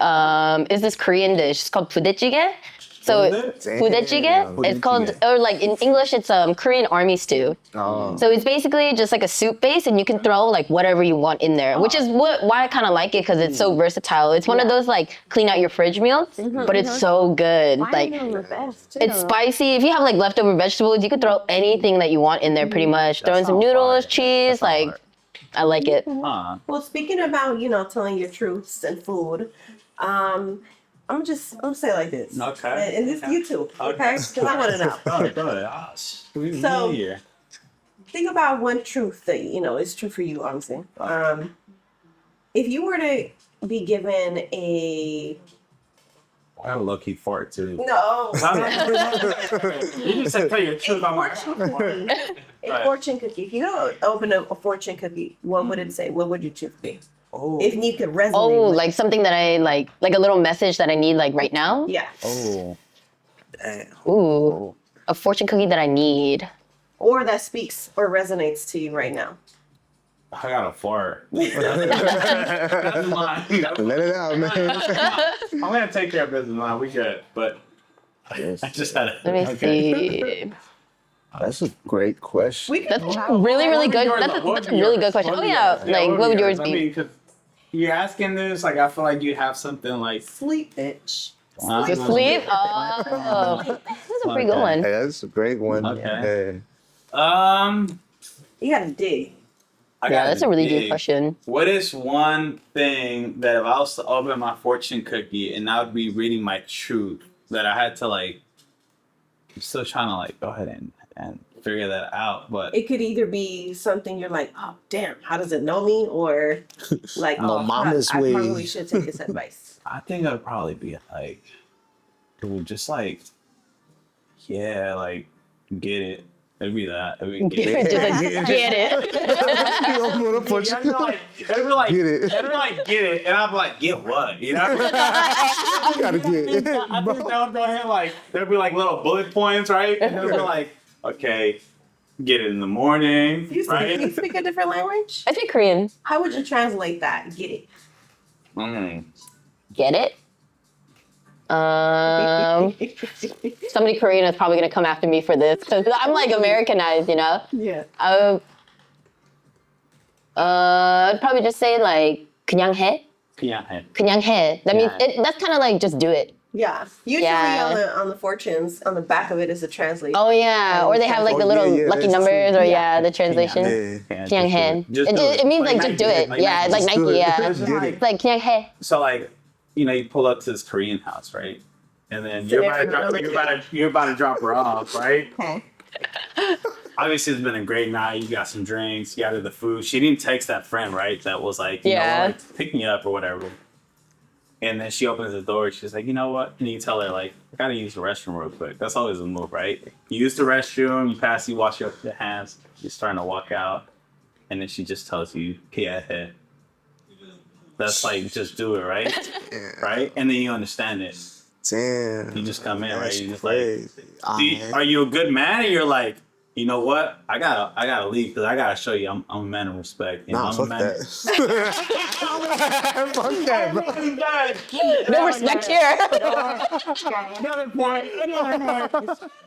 is this Korean dish. It's called budae-jjigae. So What is it? budae-jjigae, it's called, or like in English, it's Korean army stew. Oh. So it's basically just like a soup base, and you can throw like whatever you want in there, which is why I kind of like it, because it's so versatile. It's one of those like clean out your fridge meals, but it's so good. Like the best. Too. it's spicy. If you have like leftover vegetables, you could throw anything that you want in there pretty much. Throw in some sounds noodles, fire. cheese, That sounds like I like it. Huh. Well, speaking about telling your truths and food, I'm gonna say it like this. Okay. And this you too, okay? Because I want to know. Go ahead. So- Here. Think about one truth that is true for you, obviously. If you were to be given a I have a low key fart too. no You just said tell your truth. I'm like, a fortune cookie. If you don't open a fortune cookie, what would it say? What would your truth be? oh, If you could resonate. Oh, with like something that I like a little message that I need like right now. yeah. oh, Ooh, a fortune cookie that I need. Or that speaks or resonates to you right now. I got a fart. That's mine. Let it out, man. I'm gonna take care of business, man. We good, but I just had Let me see. That's a great question. We could That's really, really good. That's a really good question. Oh yeah, like what would yours I be? mean, 'cause you're asking this, like I feel like you have something like. sleep, bitch. To sleep? Oh, that's a pretty good one. Hey, that's a great one. Okay. Yeah. You gotta dig. Yeah, that's a really good question. What is one thing that if I was to open my fortune cookie and I would be reading my truth that I had to like, I'm still trying to like go ahead and figure that out, but It could either be something you're like, oh damn, how does it know me? Or like, My mama's I way. probably should take this advice. I think it would probably be like, dude, just like, yeah, like get it. It'd be that. It'd be get it. Just like, get it. They'd be like, Get it. they'd be like, get it, and I'd be like, get what? You know? You gotta get it. I think that would go ahead like there'd be like little bullet points, right? And it'd be like, okay, get it in the morning, You right? speak a different language? I speak Korean. How would you translate that? Get it. Get it? Somebody Korean is probably gonna come after me for this because I'm like Americanized, you know. Yeah. I'd probably just say like 그냥 해, Yeah. 그냥 해. That means Yeah. that's kind of like just do it. Yeah. Usually Yeah. on the fortunes, on the back of it is a translation. Oh yeah, or they have like the Oh, little yeah, lucky that's numbers, true. or yeah, the translation. Yeah. 그냥 해. Just do It means like Nike, just do it. Yeah, it's like Just do Nike. it. Yeah, Just get it. it's like 그냥 해. So like, you know, you pull up to this Korean house, right? And then you're about to drop her off, right? Okay. Obviously, it's been a great night. You got some drinks, you got the food. She didn't text that friend, right? That was like, you Yeah. know, like, pick me up or whatever. And then she opens the door. She's like, you know what? And you tell her, like, I gotta use the restroom real quick. That's always a move, right? You use the restroom, you wash your hands, you're starting to walk out. And then she just tells you, yeah, ahead. That's like, just do it, right? Yeah. Right? And then you understand it. Damn. You just come in, right? That's You just crazy. like, are you a good man? And you're like, you know what? I gotta leave because I gotta show you I'm a man of respect. You know, Nah, I'm a fuck man. that. Fuck that, bro. No respect here. Another point.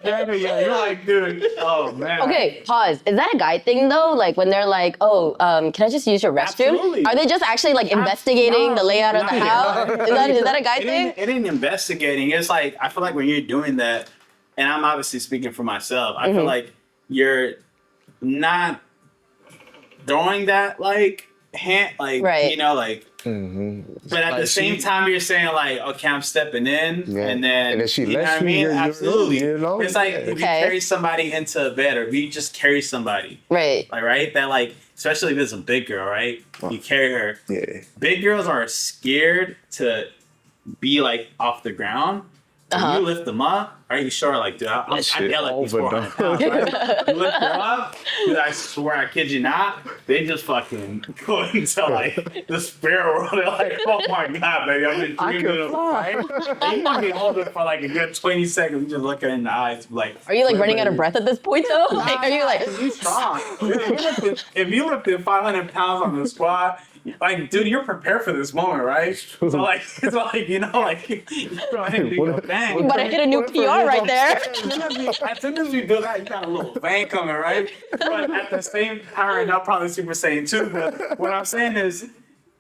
Yeah, you're like, dude. Oh man. Okay, pause. Is that a guy thing though? Like when they're like, oh, can I just use your restroom? Absolutely. Are they just actually like investigating the layout of the house? Is that a guy thing? It ain't investigating. It's like I feel like when you're doing that, and I'm obviously speaking for myself. I feel like you're not throwing that like hand, like Right. you know, like. But at the same time, you're saying like, okay, I'm stepping in, Yeah. and then she you know what lets I mean? you're Absolutely. in, you know? It's like if you Okay. carry somebody into a bed, or if you just carry somebody, Right. like right, that like, especially if it's a big girl, right? You carry her. Yeah. Big girls are scared to be like off the ground. When you lift them up, are you sure? Like, dude, I yell at these 400 pounds, right? You lift them up, dude, I swear, I kid you not, they just fucking go into like the spirit world. They're like, oh my god, baby, I've been dreaming of a fight. And you fucking hold it for like a good 20 seconds, just looking in the eyes, like. Are you like running out of breath at this point though? Like, are you like? You strong. If you lifted 500 pounds on the squat, like, dude, you're prepared for this moment, right? So like, it's like, you know, like, you go ahead and do your thing. You better hit a new PR right there. As soon as you do that, you got a little vein coming, right? But at the same time, I'm probably Super Saiyan too. But what I'm saying is,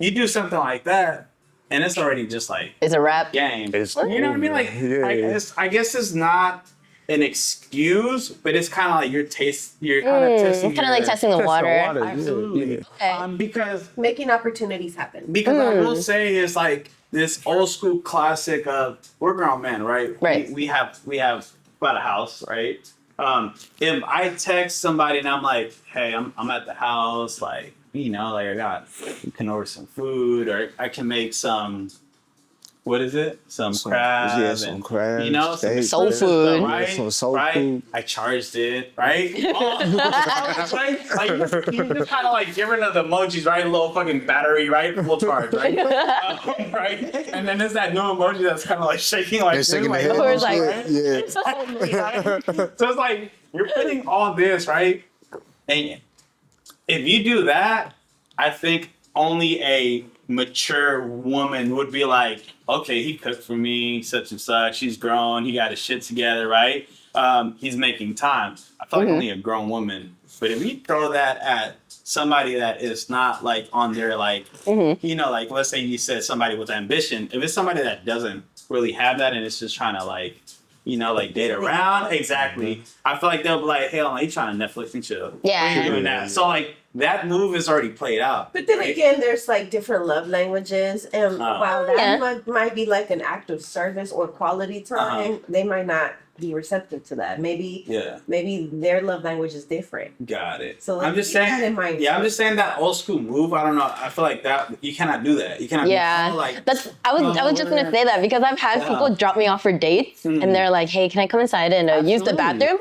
you do something like that, and it's already just like It's a wrap. game. It's You know what I mean? Like, yeah. I guess it's not an excuse, but it's kind of like you're kind of testing. Kind of like testing the water. Absolutely. Yeah. Okay. Because Making opportunities happen. I will say it's like this old school classic of we're grown men, right? Right. We have bought a house, right? If I text somebody and I'm like, hey, I'm at the house, like, you know, like we can order some food, or I can make some, what is it? Some crab. Yeah, some crab. You know, some steak, soul expensive food. stuff, right? Some soul right? food. I charged it, right? Like you just kind of like give her the emojis, right? A little fucking battery, right? Full charge, right? Right? And then there's that new emoji that's kind of like shaking, like, They're shaking like, their head. Or and it's like- shit. Yeah. So it's like you're putting all this, right? And if you do that, I think only a mature woman would be like, okay, he cooked for me, such and such. He's grown. He got his shit together, right? He's making time. I feel like only a grown woman. But if you throw that at somebody that is not like on their like, you know, like let's say you said somebody with ambition. If it's somebody that doesn't really have that and it's just trying to like, you know, like date around, exactly. I feel like they'll be like, hell, you trying to Netflix and chill. Yeah. When you're doing that. So like that move is already played out. But then right? again, there's like different love languages, and while that Yeah. might be like an act of service or quality time, they might not be receptive to that. Maybe their love language is different. Got it. So I'm just keep that saying. in mind, Yeah, I'm too. just saying that old school move. I don't know. I feel like that you cannot do that. You cannot. Yeah, do, like I was just gonna say that because I've had people drop me off for dates and they're like, "Hey, can I come inside and use the Absolutely. bathroom?"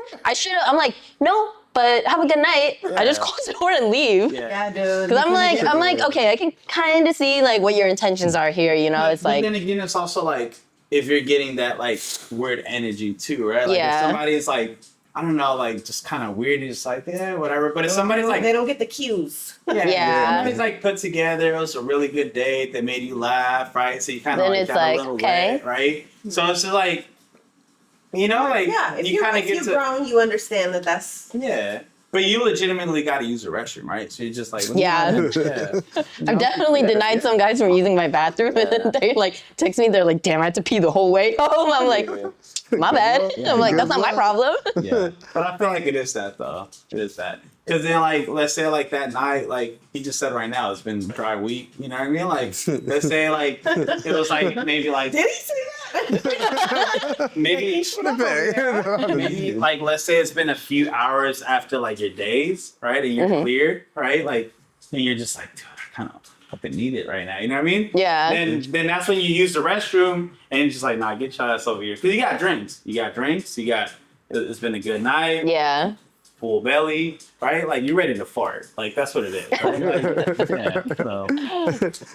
I'm like, "No, but have a good night." I just close the door and leave. Yeah, dude. Cause I'm like, okay, I can kind of see like what your intentions are here. You know, it's But like, then again, it's also like if you're getting that like weird energy too, right? Like Yeah. if somebody is like, I don't know, like just kind of weird, it's like yeah, whatever. But if somebody's like, they don't get the cues. Yeah. somebody's like put together, it was a really good date, they made you laugh, right? So you kind of Then like it's got like, a little okay. wet, right? So it's just like, you know, like Yeah, if you you're, kind of if get you're to grown, you understand that that's yeah. But you legitimately got to use the restroom, right? So you're just like, Yeah. I've definitely denied some guys from using my bathroom, and then they like text me. They're like, "Damn, I had to pee the whole way home." I'm like, "My bad." I'm like, "That's not my problem." Yeah, but I feel like it is that though. It is that because then like let's say like that night like he just said right now it's been a dry week. You know what I mean? Like let's say like it was like maybe like did he say that? maybe like let's say it's been a few hours after like your days right and you're cleared right like and you're just like dude fucking need it right now. You know what I mean? Yeah. Then that's when you use the restroom and you're just like, nah, get your ass over here. Because you got drinks. It's been a good night. Yeah. Full belly, right? Like you're ready to fart. Like that's what it is. Right? Like, yeah. So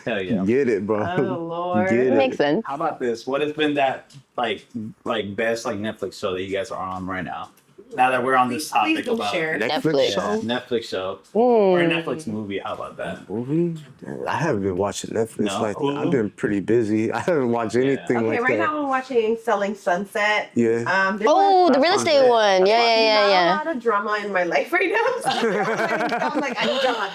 hell yeah. Get it, bro. Oh Lord. Get it. Makes sense. How about this? What has been that like best like Netflix show that you guys are on right now? Now that we're on this Please topic do about share. Netflix. show? Netflix show or a Mm. Netflix movie. How about that? Movie? I haven't been watching Netflix No. like that. I've been pretty busy. I haven't watched anything Okay, like right that. now I'm watching Selling Sunset. Yeah. There's Oh, the That's real fun, estate yeah. one. Yeah, not yeah. a lot of drama in my life right now. I'm like, I need drama.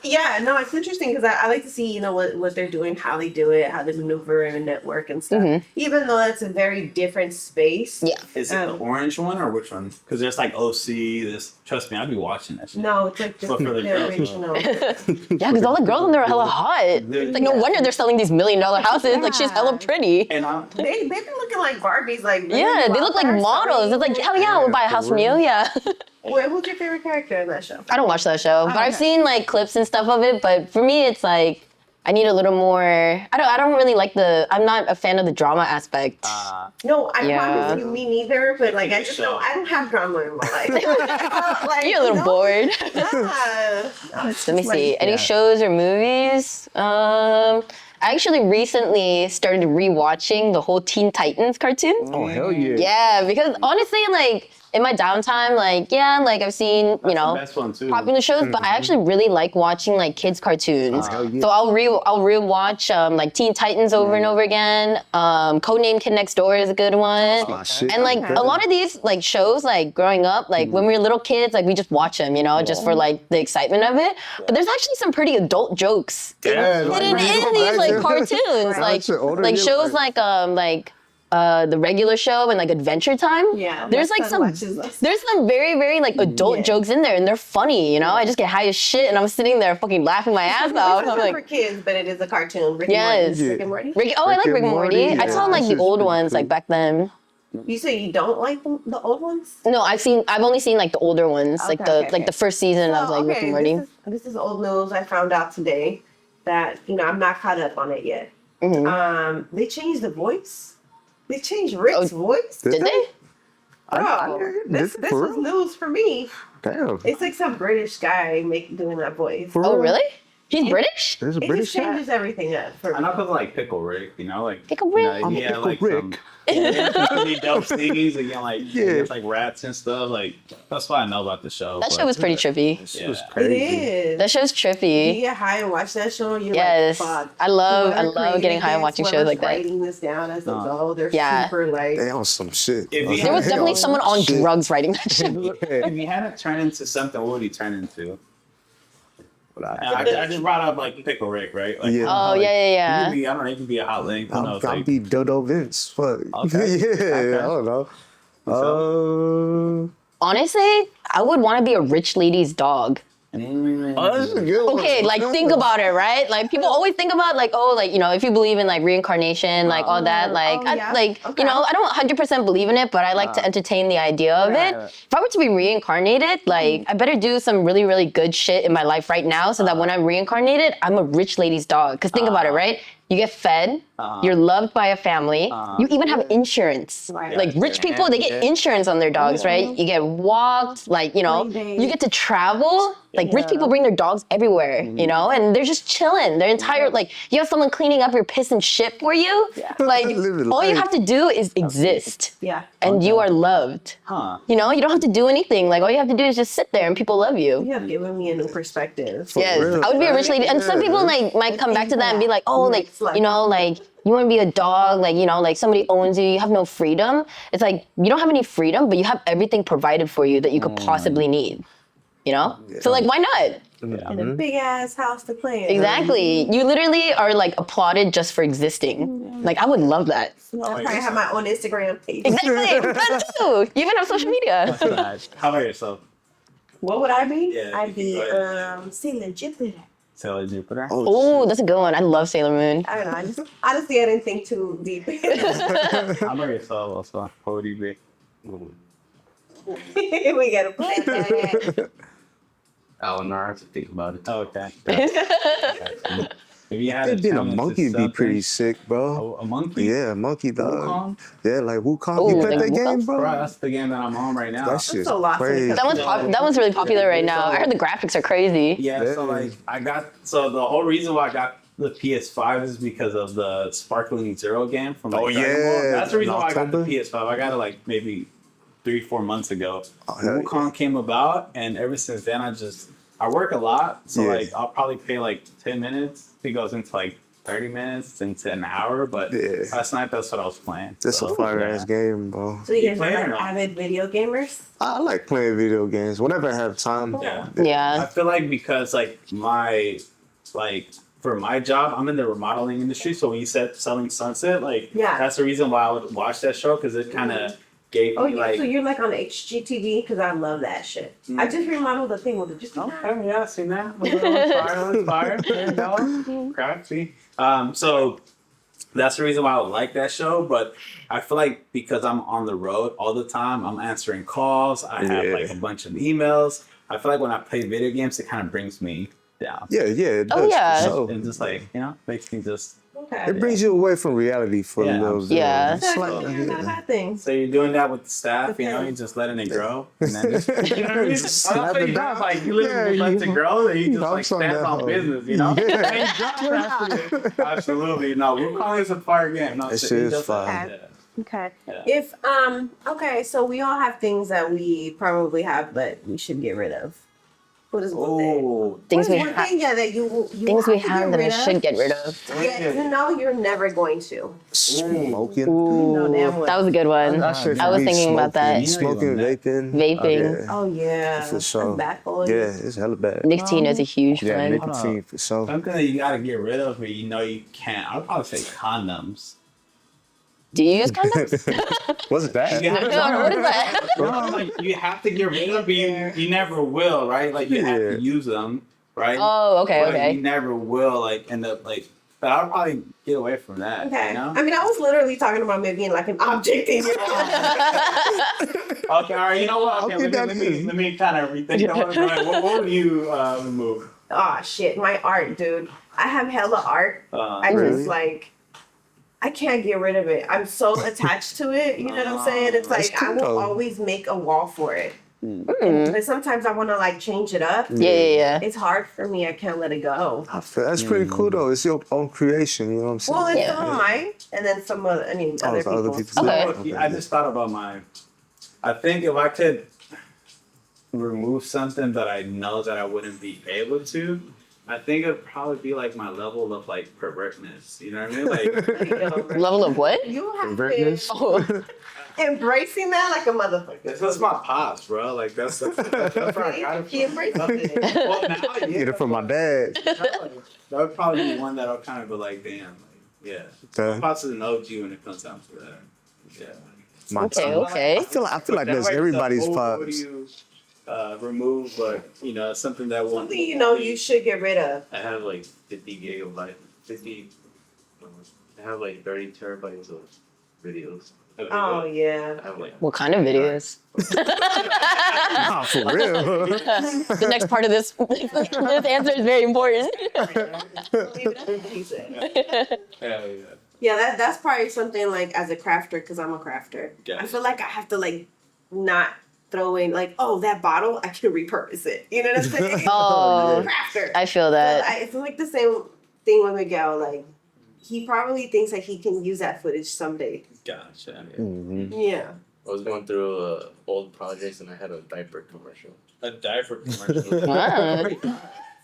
Yeah, no, it's interesting because I like to see, you know, what they're doing, how they do it, how they maneuver in a network and stuff. Even though that's a very different space. Yeah. Is it the orange one or which one? Because there's like OC. This trust me, I'd be watching that shit. No, it's like just But for the the girls, original. Yeah, because all the girls in there are hella hot. It's like no wonder they're selling these $1 million houses. Like she's hella pretty. And I'm They've been looking like Barbies, like Yeah, they look like models. It's like, hell yeah, we'll buy a house from you. Yeah. Wait, who's your favorite character in that show? I don't watch that show, but I've okay. seen like clips and stuff of it. But for me, it's like I need a little more. I don't really like I'm not a fan of the drama aspect. No, I Yeah. promise you, me neither. But like, I just know I don't have drama in my life. Like, You're a little no, bored. Yeah. No, it's Let me just see. like- Any shows or movies? I actually recently started rewatching the whole Teen Titans cartoon. Oh, hell yeah. Yeah, because honestly, like in my downtime, like like I've seen, you the know, best one too. popular shows, but I actually really like watching like kids cartoons. Hell yeah. So I'll rewatch like Teen Titans over and over again. Codename Kid Next Door is a good one. My shit. And like a lot of these like shows, like growing up, like when we were little kids, like we just watch them, you know, just for like the excitement of it. But there's actually some pretty adult jokes Yeah, like, hidden when you in go these back like to- cartoons, Right. like shows like the regular show and like Adventure Time. Yeah, there's my like son watches those. there's some very very like adult jokes in there and they're funny. You know, I just get high as shit and I'm sitting there fucking laughing my ass off. It's I'm not like, for kids, but it is a cartoon. Rick Yes. and Morty. I like Rick and Morty. I yeah, saw like that the shit's old pretty ones cool. like back then. You say you don't like the old ones? No, I've only seen like the older ones, like Okay, the first season of like Rick and Morty. This is old news. I found out today that I'm not caught up on it yet. Mm-hmm. They changed the voice. They changed Rick's voice. Did they? Oh, this for was real? news for me. Damn. It's like some British guy doing that voice. For Oh real? really? He's British? There's a It British just changes everything up for I me. know because like Pickle Rick, you know, like Pickle you know, Rick? I'm he had Pickle like Rick. some really dope scenes again, like Yeah. against, like rats and stuff. Like that's why I know about the show. That but- show was pretty trippy. This was Yeah. It crazy. is. That show's You trippy. get high and watch that show, and you're Yes, like, fuck. I love Whoever getting high and created watching this, shows like whoever's that. Writing this down as they No. go, they're Yeah. super like. They on some shit. If you There was Hey, definitely someone on shit. drugs writing that shit. If he hadn't turned into something, what would he turn into? But And I just brought up like Pickle Rick, right? Like, Yeah. Oh, like, yeah. He could be, I don't know, he could be a hot link. Who knows? I'll Like, be Dodo Vince. Fuck. Okay. Yeah, Okay. I don't know. Honestly, I would want to be a rich lady's dog. That's a good one. Okay, like think about it, right? Like people always think about like, oh, like, you know, if you believe in like reincarnation, like all that, like, yeah. Okay. you know, I don't 100% believe in it, but I like to entertain the idea of it. If I were to be reincarnated, like I better do some really, really good shit in my life right now so that when I'm reincarnated, I'm a rich lady's dog. Because think about it, right? You get fed, you're loved by a family, you even have insurance. Right. Like rich people, they get insurance on their dogs, right? You get walked, like, you know, Play you get to travel. Like rich people bring their dogs everywhere, you know, and they're just chilling. Their entire, like, you have someone cleaning up your piss and shit for you. Like, Living all you life. have to do is exist. Yeah. And you are loved. Huh. You know, you don't have to do anything. Like, all you have to do is just sit there and people love you. You have given me a new perspective. Yes, real, I would be a rich lady. And some Yeah. people like might come back to that and be like, oh, like, Next level. you know, like you want to be a dog, like, you know, like somebody owns you, you have no freedom. It's like you don't have any freedom, but you have everything provided for you that you could possibly need. You know? So like, why not? In a big ass house to play in. Exactly. You literally are like applauded just for existing. Like, I would love that. I'll probably have my own Instagram page. Exactly. That too. You even have social media. How about yourself? What would I be? Yeah, I'd be go Sailor Jupiter. Sailor Jupiter. Oh, that's a good one. I love Sailor Moon. I don't know. I just honestly I didn't think too deep. How about yourself also? What would you be? We gotta play that. Oh, no, I have to think about it. Oh, okay. If you had It being a challenge monkey would be something- pretty sick, bro. A monkey? Yeah, a monkey dog. Wukong? Yeah, like Wukong. Ooh, You played like that game, Wukong? bro? Bro, that's the game that I'm on right now. That shit's so lost when it crazy. comes That one's really popular right now. I heard the graphics are crazy. Yeah, so Yeah. like so the whole reason why I got the PS5 is because of the Sparkling Zero game from like Oh, Dragon Ball. yeah. That's the reason why I got the October? PS5. I got it like maybe 3-4 months ago. Oh, hell Wukong came about, and ever since then I work a lot, so Yeah. like I'll probably pay like 10 minutes. It goes into like 30 minutes into an hour, but Yeah. last night that's what I was playing. That's so, a fire yeah. ass game, bro. So you You guys play it are or like not? avid video gamers? I like playing video games whenever I have time. Yeah. I Yeah. feel like because like for my job, I'm in the remodeling industry. So when you said Selling Sunset, like Yeah. that's the reason why I would watch that show because it kind of gave Oh, me yeah. like. So you're like on HGTV? Because I love that shit. I just remodeled the thing. Did you see that? Okay, yeah, seen that. Fire. There you go. Crafty. So that's the reason why I would like that show. But I feel like because I'm on the road all the time, I'm answering calls. I have like a bunch of emails. I feel like when I play video games, it kind of brings me down. Yeah, it Oh, does, yeah. for sure. And just like, makes me just. Okay. It brings you away from reality for Yeah. a little bit. Yeah. It's That's like, actually not a bad thing. So you're doing that with the staff, you're just letting it grow. And then just, you know what I mean? Just slap That's what it he down. does. Like, you literally Yeah, let it grow, and you just Dump like some stands that on hoe. business, you know? Yeah. Absolutely. No, Wukong is a fire game. No, That so shit he is does that. fire. Yeah. Okay. Yeah. If okay, so we all have things that we probably have, but we should get rid of. What is one thing? Oh, Things What we is one have. thing, yeah, that you Things we to have get that I rid should of? get rid of. Yeah, you know you're never going to. Smoking. No damn well. That was a good one. That shit I was for me, thinking about that. Smoking, vaping. Vaping. Oh yeah, For sure. That's bad for you. Yeah, it's hella bad. Nicotine is a huge Yeah, one. nicotine for sure. something that you gotta get rid of, but you know you can't. I'd probably say condoms. Do you use condoms? What's that? You have to- What is that? No, like you have to get rid of them, but you never will, right? Like you have Yeah. to use them, right? Oh, okay, But okay. You never will like end up like. But I'll probably get away from that. Okay. You know? I mean, I was literally talking about maybe being like an object in your Okay, all right. You know what? Okay, Okay, let me kind of rethink that one. Right, what would you remove? Oh shit, my art, dude. I have hella art. I Really? just like I can't get rid of it. I'm so attached to it. You know what I'm saying? It's That's like I cool, will though. always make a wall for it. Mm. But sometimes I want to like change it up. Yeah. It's hard for me. I can't let it go. I feel, that's pretty cool though. It's your own creation, you know what I'm saying? Well, it's Yeah. some of mine, and then some other. I mean, Oh, other it's other people's. people's. Okay. So, I just thought about mine. I think if I could remove something that I know that I wouldn't be able to, I think it'd probably be like my level of like pervertness. You know what I mean? Like Level of what? You have Pervertness? to embracing that like a motherfucker. that's my pops, bro. Like that's where I got it from. He embraces it. Well, now, yeah, Get it from my dad. that would probably be one that'll kind of be like, damn, like, yeah. Okay. My pops is an OG when it comes down to that. Yeah. My Okay, too. okay. I feel like that's way, everybody's what do pops. you remove, but something that won't. Something you know you should get rid of. I have like 50 gigabytes, 50. I have like 30 terabytes of videos. Oh yeah. I have like. What kind of videos? Nah, for real. The next part of this answer is very important. Leave it up to he said. Yeah. Yeah, that's probably something like as a crafter, because I'm a crafter. Gotcha. I feel like I have to like not throw in like, oh, that bottle, I can repurpose it. You know what I'm saying? Oh, I'm a crafter. I feel So that. it's like the same thing with Miguel. Like, he probably thinks that he can use that footage someday. Gotcha. Mhm. Yeah. I was going through old projects and I had a diaper commercial. A diaper commercial. Ah.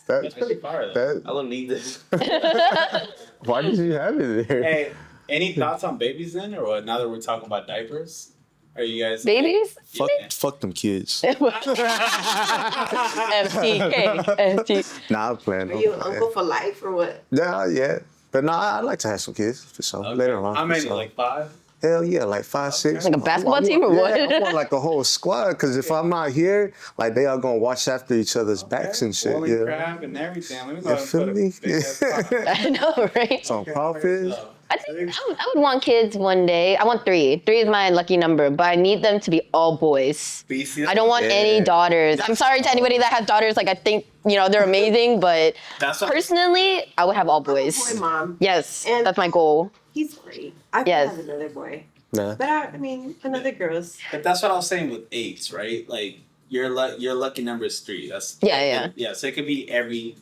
That's That, pretty fire, though. that, I don't need this. why did you have it there? Hey, any thoughts on babies then, or what? Now that we're talking about diapers, are you guys Babies? Fuck them kids. FTK. FT. Nah, I'm playing. Are you an uncle for life or what? Yeah. But nah, I'd like to have some kids for sure. Okay. Later on. How for many? sure. Like 5? Hell yeah, like 5, 6. Like a basketball team or what? Yeah, I want like a whole squad. Cause if I'm not here, like they are gonna watch after each other's backs and shit. Boiling Yeah. crab and everything. Let me go You ahead and feel put a me? big ass pot. I know, right? Some crawfish. I think I would want kids one day. I want 3. 3 is my lucky number, but I need them to be all boys. I don't want any daughters. I'm sorry to anybody that has daughters. Like, I think, they're amazing, but personally, I would have all boys. Boy, mom. Yes, And that's my goal. he's great. I could Yes. have another boy. Nah. But I mean, another girl's. But that's what I was saying with 8s, right? Like your lucky number is 3. That's Yeah. Yeah, so it could be every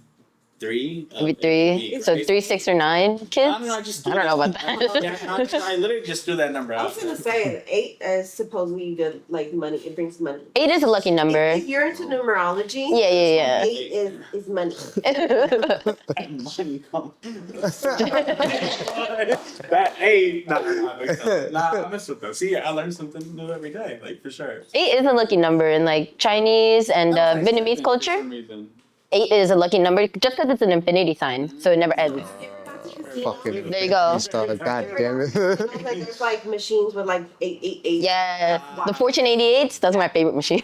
3. Every 3. So 3, 6, or 9 kids? I don't know, about that. Yeah, I literally just threw that number I out. was gonna say 8 is supposedly good, like money. It brings money. 8 is a lucky number. If you're into numerology, Yeah. 8 is money. That 8, nah, I mess with them. See, I learn something new every day, like for sure. 8 is a lucky number in like Chinese and Vietnamese culture. For some reason. 8 is a lucky number just because it's an infinity sign, so it never ends. Fucking. There you go. God damn it. Like there's like machines with like 888. Yeah, the Fortune 88s, that's my favorite machine.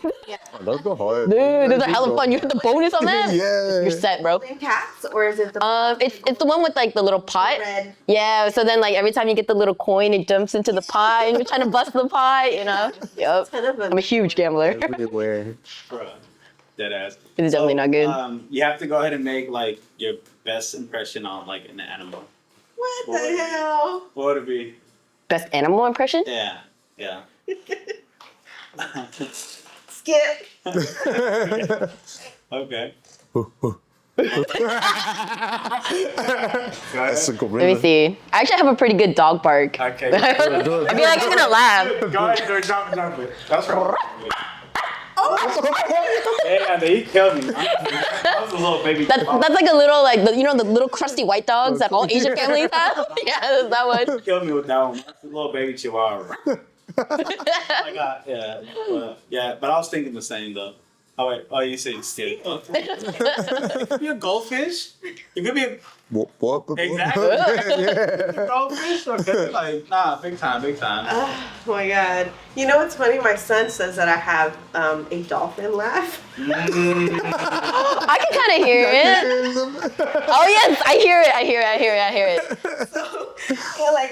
Those go hard. Dude, those are hella fun. You hit the bonus on that? Yeah. You're set, bro. Same cats, or is it the It's the one with like the little pot. red? Yeah, so then like every time you get the little coin, it jumps into the pot and you're trying to bust the pot, Yep. Kind of I'm a huge gambler. Everywhere. Bruh, dead ass. It's definitely not good. You have to go ahead and make like your best impression on like an animal. What the hell? What would it be? Best animal impression? Yeah. Skip. Okay. That's a Let me gorilla. see. I actually have a pretty good dog bark. Okay. I feel like I'm gonna laugh. Go ahead, drop it. That's right. Yeah, he killed me. That was a little baby. That's like a little like the little crusty white dogs that all Asian families have. Yeah, that's that one. He killed me with that one. That's a little baby chihuahua. But I was thinking the same though. Oh wait, you said still. It could be a goldfish. It could be a What? exactly. A goldfish. Okay, like big time. Oh my god. You know what's funny? My son says that I have a dolphin laugh. I can kind of hear it. Oh yes, I hear it. So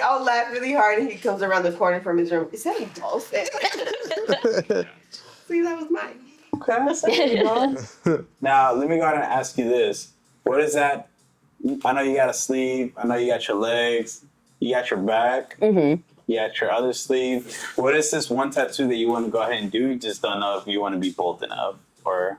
I'll laugh really hard and he comes around the corner from his room. Is that a dolphin? See, that was mine. Now let me go ahead and ask you this: what is that? I know you got a sleeve. I know you got your legs. You got your back. Mm-hmm. You got your other sleeve. What is this one tattoo that you want to go ahead and do? You just don't know if you want to be bold enough, or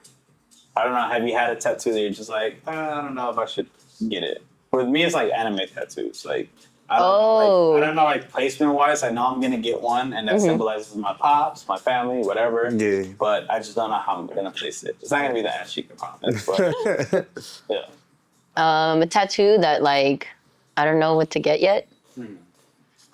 I don't know. Have you had a tattoo that you're just like, I don't know if I should get it? With me, it's like anime tattoos. Like I don't know, like placement wise. I know I'm gonna get one, and that symbolizes my pops, my family, whatever. Yeah. But I just don't know how I'm gonna place it. It's not gonna be the ass cheek, I promise. But yeah. A tattoo that like I don't know what to get yet.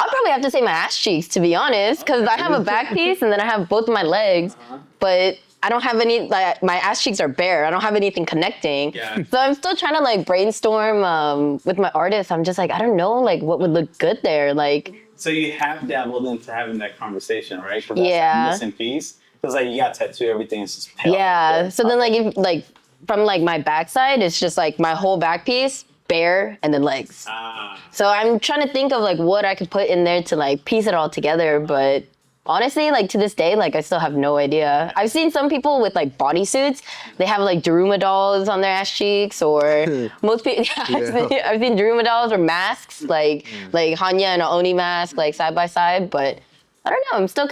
I'll probably have to say my ass cheeks, to be honest, because I have a back piece and then I have both of my legs, but I don't have any, like, my ass cheeks are bare. I don't have anything connecting. Yeah. So I'm still trying to, like, brainstorm with my artist. I'm just like, I don't know, like, what would look good there. Like, So you have dabbled into having that conversation, right? 'Cause that's Yeah. the missing piece. Because, like, you got tattoo, everything's just pale. yeah. So then, like, if, like, from, like, my backside, it's just, like, my whole back piece, bare, and then legs. So I'm trying to think of, like, what I could put in there to, like, piece it all together, but honestly, like, to this day, like, I still have no idea. I've seen some people with, like, bodysuits. They have, like, Daruma dolls on their ass cheeks, or most people, I've seen Daruma dolls or masks, like Hanya and Aoni mask, like, side by side, but I don't know. I'm still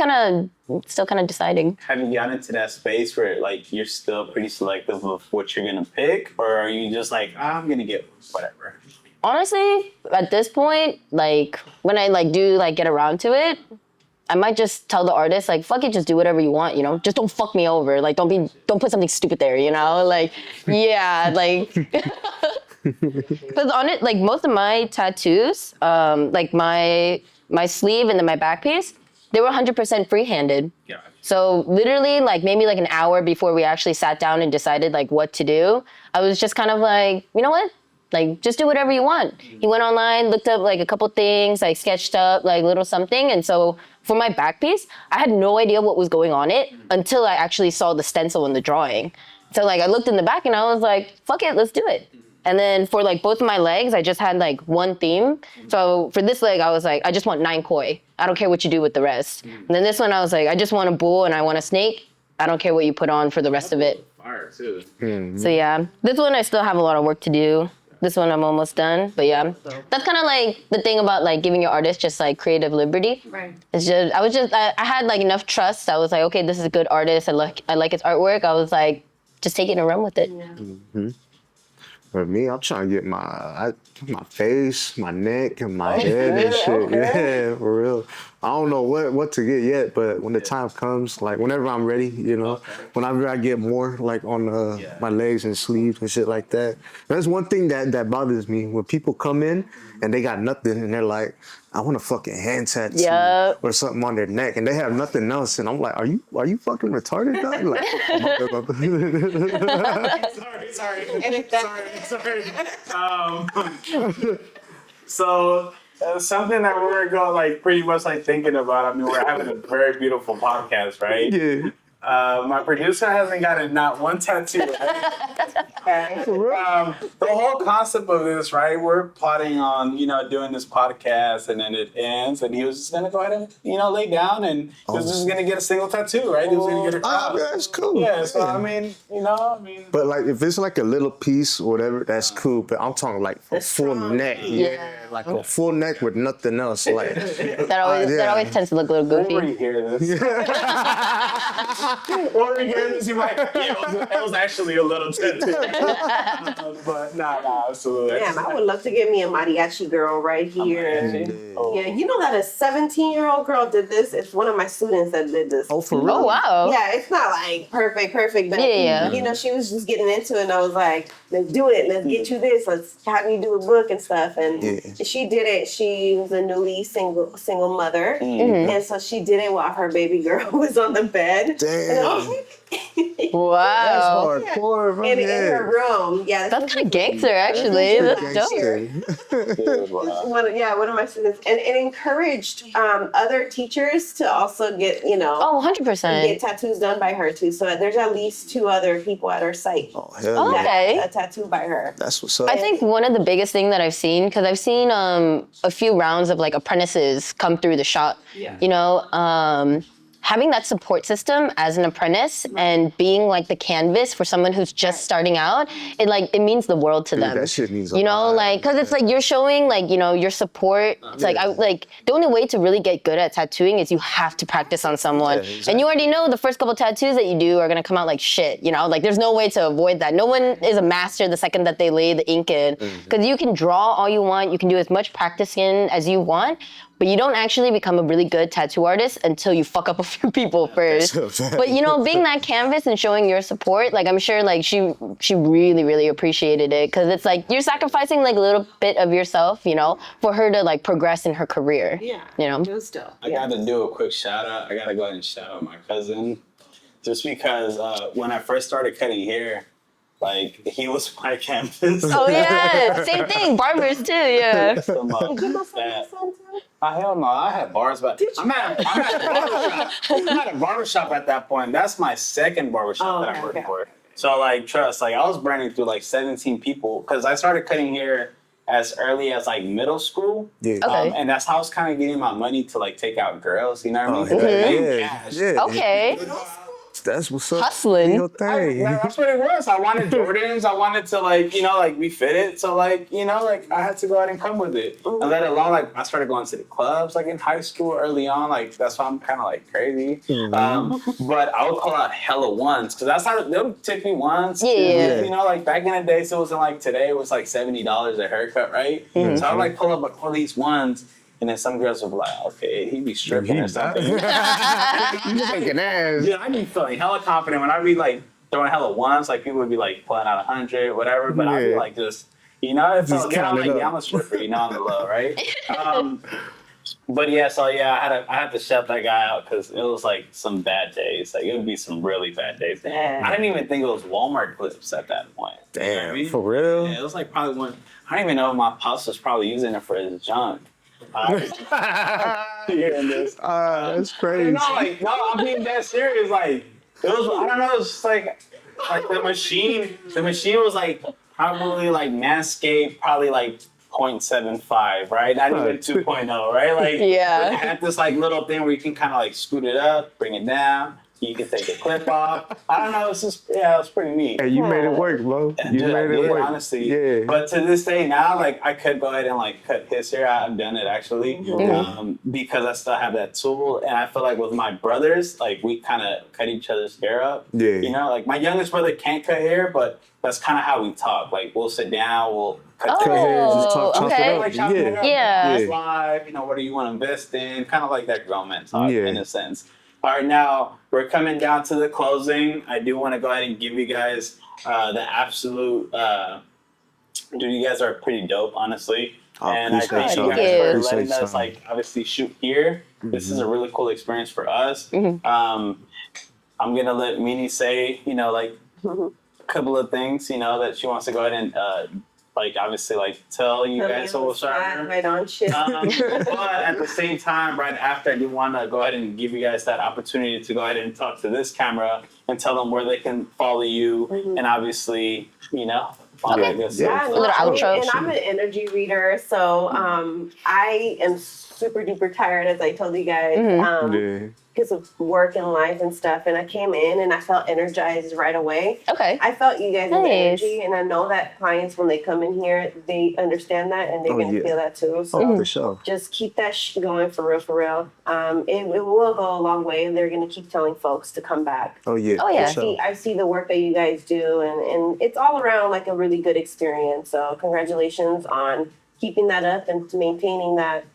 kind of deciding. Have you gotten into that space where, like, you're still pretty selective of what you're going to pick? Or are you just like, I'm going to get whatever? Honestly, at this point, like, when I, like, do, like, get around to it, I might just tell the artist, like, fuck it, just do whatever you want, you know? Just don't fuck me over. Like, don't put something stupid there, you know? Like, yeah, like... Because on it, like, most of my tattoos, like, my sleeve and then my back piece, they were 100% free-handed. Yeah. So literally, like, maybe like an hour before we actually sat down and decided, like, what to do, I was just kind of like, you know what? Like, just do whatever you want. He went online, looked up, like, a couple things, like, sketched up, like, little something. And so for my back piece, I had no idea what was going on it until I actually saw the stencil in the drawing. So, like, I looked in the back and I was like, fuck it, let's do it. And then for like both of my legs, I just had like one theme. So for this leg, I was like, I just want 9 koi. I don't care what you do with the rest. And then this one, I was like, I just want a bull and I want a snake. I don't care what you put on for the rest of it. Fire too. So yeah, this one I still have a lot of work to do. This one I'm almost done, but yeah, that's kind of like the thing about like giving your artist just like creative liberty. Right. It's just I had like enough trust. I was like, okay, this is a good artist. I like his artwork. I was like, just take it and run with it. Yeah. For me, I'm trying to get my face, my neck, and my head and shit. Yeah, for real. I don't know what to get yet, but when the time comes, like whenever I'm ready, you know, whenever I get more like on my legs and sleeves and shit like that. That's one thing that bothers me when people come in and they got nothing and they're like, I want a fucking hand tattoo Yep. or something on their neck, and they have nothing else, and I'm like, are you fucking retarded, dog? Like, Sorry. So something that we're going like pretty much like thinking about. I mean, we're having a very beautiful podcast, right? Yeah. My producer hasn't gotten not one tattoo. Right? The whole concept of this, right? We're plotting on, doing this podcast, and then it ends, and he was just gonna go ahead and, lay down, and he was just gonna get a single tattoo, right? He was gonna get a crown. Yeah, that's cool. Yeah, so I mean. But like, if it's like a little piece or whatever, that's cool. But I'm talking like a full neck. Yeah, like a full neck with nothing else. Like That always tends to look a little When goofy. we hear this, when we hear this, you might, it was actually a little tattoo. But nah, absolutely. Damn, I would love to get me a mariachi girl right here. Yeah, you know that a 17-year-old girl did this? It's one of my students that did this. Oh, for real? Oh wow. Yeah, it's not like perfect, but Yeah. she was just getting into it, and I was like, let's do it, let's get you this, let's have you do a book and stuff. And she did it. She was a newly single mother, and so she did it while her baby girl was on the bed. And I was like, Wow. Hardcore, bro. in her room. Yeah, That's kind of gangster, actually. That's dope. one of my students, and it encouraged other teachers to also get Oh, 100%. get tattoos done by her too. So there's at least 2 other people at her site Oh, hell yeah. Okay. that tattooed by her. That's what's up. I think one of the biggest thing that I've seen, because I've seen a few rounds of like apprentices come through the shop. Yeah. Having that support system as an apprentice and being like the canvas for someone who's just starting out, it means the world to them. that shit means a lot. like, cause it's like you're showing like, your support. It's like the only way to really get good at tattooing is you have to practice on someone. exactly. And you already know the first couple tattoos that you do are gonna come out like shit, like there's no way to avoid that. No one is a master the second that they lay the ink in. Cause you can draw all you want, you can do as much practicing as you want, but you don't actually become a really good tattoo artist until you fuck up a few people first. But being that canvas and showing your support, like I'm sure like she really, really appreciated it, because it's like you're sacrificing like a little bit of yourself, for her to like progress in her career. Yeah. It was dope. I gotta do a quick shout out. I gotta go ahead and shout out my cousin, just because when I first started cutting hair, like he was my canvas. Oh yeah, same thing. Barbers too, yeah. Did you know that- son too? Hell no, I had bars, but I'm at a barbershop at that point. That's my second barbershop that I'm working for. So like, trust, like I was burning through like 17 people, because I started cutting hair as early as like middle school. Yeah. Okay. And that's how I was kind of getting my money to like take out girls, you know what I mean? Yeah. Okay. That's what's up. Hustling. Your thing. That's what it was. I wanted Jordans. I wanted to like, be fitted. So like, I had to go ahead and come with it. And let alone like I started going to the clubs like in high school early on. Like that's why I'm kind of like crazy. But I would call out hella ones, because that's how they would tip me once. Yeah. Like back in the day, so it wasn't like today. It was like $70 a haircut, right? So I would like pull up like all these ones. And then some girls would be like, okay, he be stripping or something. You taking ass. Yeah, I be feeling hella confident when I be like throwing hella ones. Like people would be like pulling out 100, whatever. But I'd be like just, it felt good. I'm like, I'm a stripper, on the low, right? But I had to shout that guy out, because it was like some bad days. Like it would be some really bad days. I didn't even think it was Walmart clips at that point. Damn, You know what I mean? for real? Yeah, it was like probably one. I don't even know if my pops was probably using it for his junk. Hearing this. That's crazy. I'm being that serious. Like, it was, I don't know, it's just like the machine was like probably like Manscaped, probably like 0.75, right? Not even 2.0, right? Like, Yeah. it had this like little thing where you can kind of like scoot it up, bring it down. You can take the clip off. I don't know. It's just, yeah, it's pretty neat. Hey, you made it work, bro. You Dude, I made it did, work. honestly. Yeah. But to this day now, like I could go ahead and like cut his hair. I've done it actually, because I still have that tool. And I feel like with my brothers, like we kind of cut each other's hair up. Yeah. You know, like my youngest brother can't cut hair, but that's kind of how we talk. Like we'll sit down, we'll cut Cut hair, just Oh, chop okay. it up. like chopping it up. Yeah. It's live. You know, what do you want to invest in? Kind of like that grown man talk Yeah. in a sense. All right, now we're coming down to the closing. I do want to go ahead and give you guys the absolute. Dude, you guys are pretty dope, honestly. Oh, And I appreciate thank you y'all. guys for Appreciate letting us y'all. like obviously shoot here. This is a really cool experience for us. I'm gonna let Mini say, you know, like a couple of things, you know, that she wants to go ahead and like obviously like tell you guys what was Right on shit. but at the same time, right after, I do want to go ahead and give you guys that opportunity to go ahead and talk to this camera and tell them where they can follow you and obviously, you know, all that good stuff. Yeah, A little outro. And I'm an energy reader, so I am super duper tired, as I told you guys, Yeah. because of work and life and stuff. And I came in and I felt energized right away. Okay. I felt you guys' Nice. energy, and I know that clients, when they come in here, they understand that and they're Oh, gonna yeah. feel that too. So Oh, for sure. just keep that going for real, for real. It will go a long way, and they're gonna keep telling folks to come back. Oh, yeah. Oh, yeah. For sure. I see the work that you guys do, and it's all around like a really good experience. So congratulations on keeping that up and maintaining that.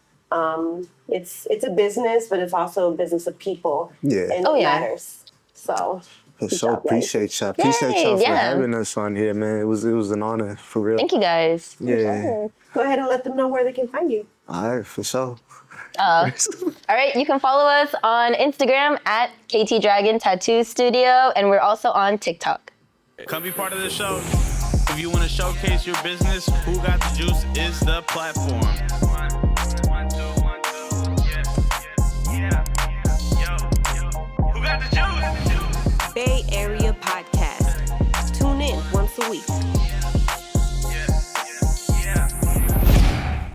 It's a business, but it's also a business of people. Yeah. And Oh, it yeah. matters. So For good sure. job, guys. Appreciate y'all. Appreciate y'all for yeah. having us on here, man. It was an honor, for real. Thank you guys. Yeah. Go ahead and let them know where they can find you. All right, for sure. All right, you can follow us on Instagram at KT Dragon Tattoo Studio, and we're also on TikTok. Come be part of the show. If you want to showcase your business, Who Got the Juice is the platform.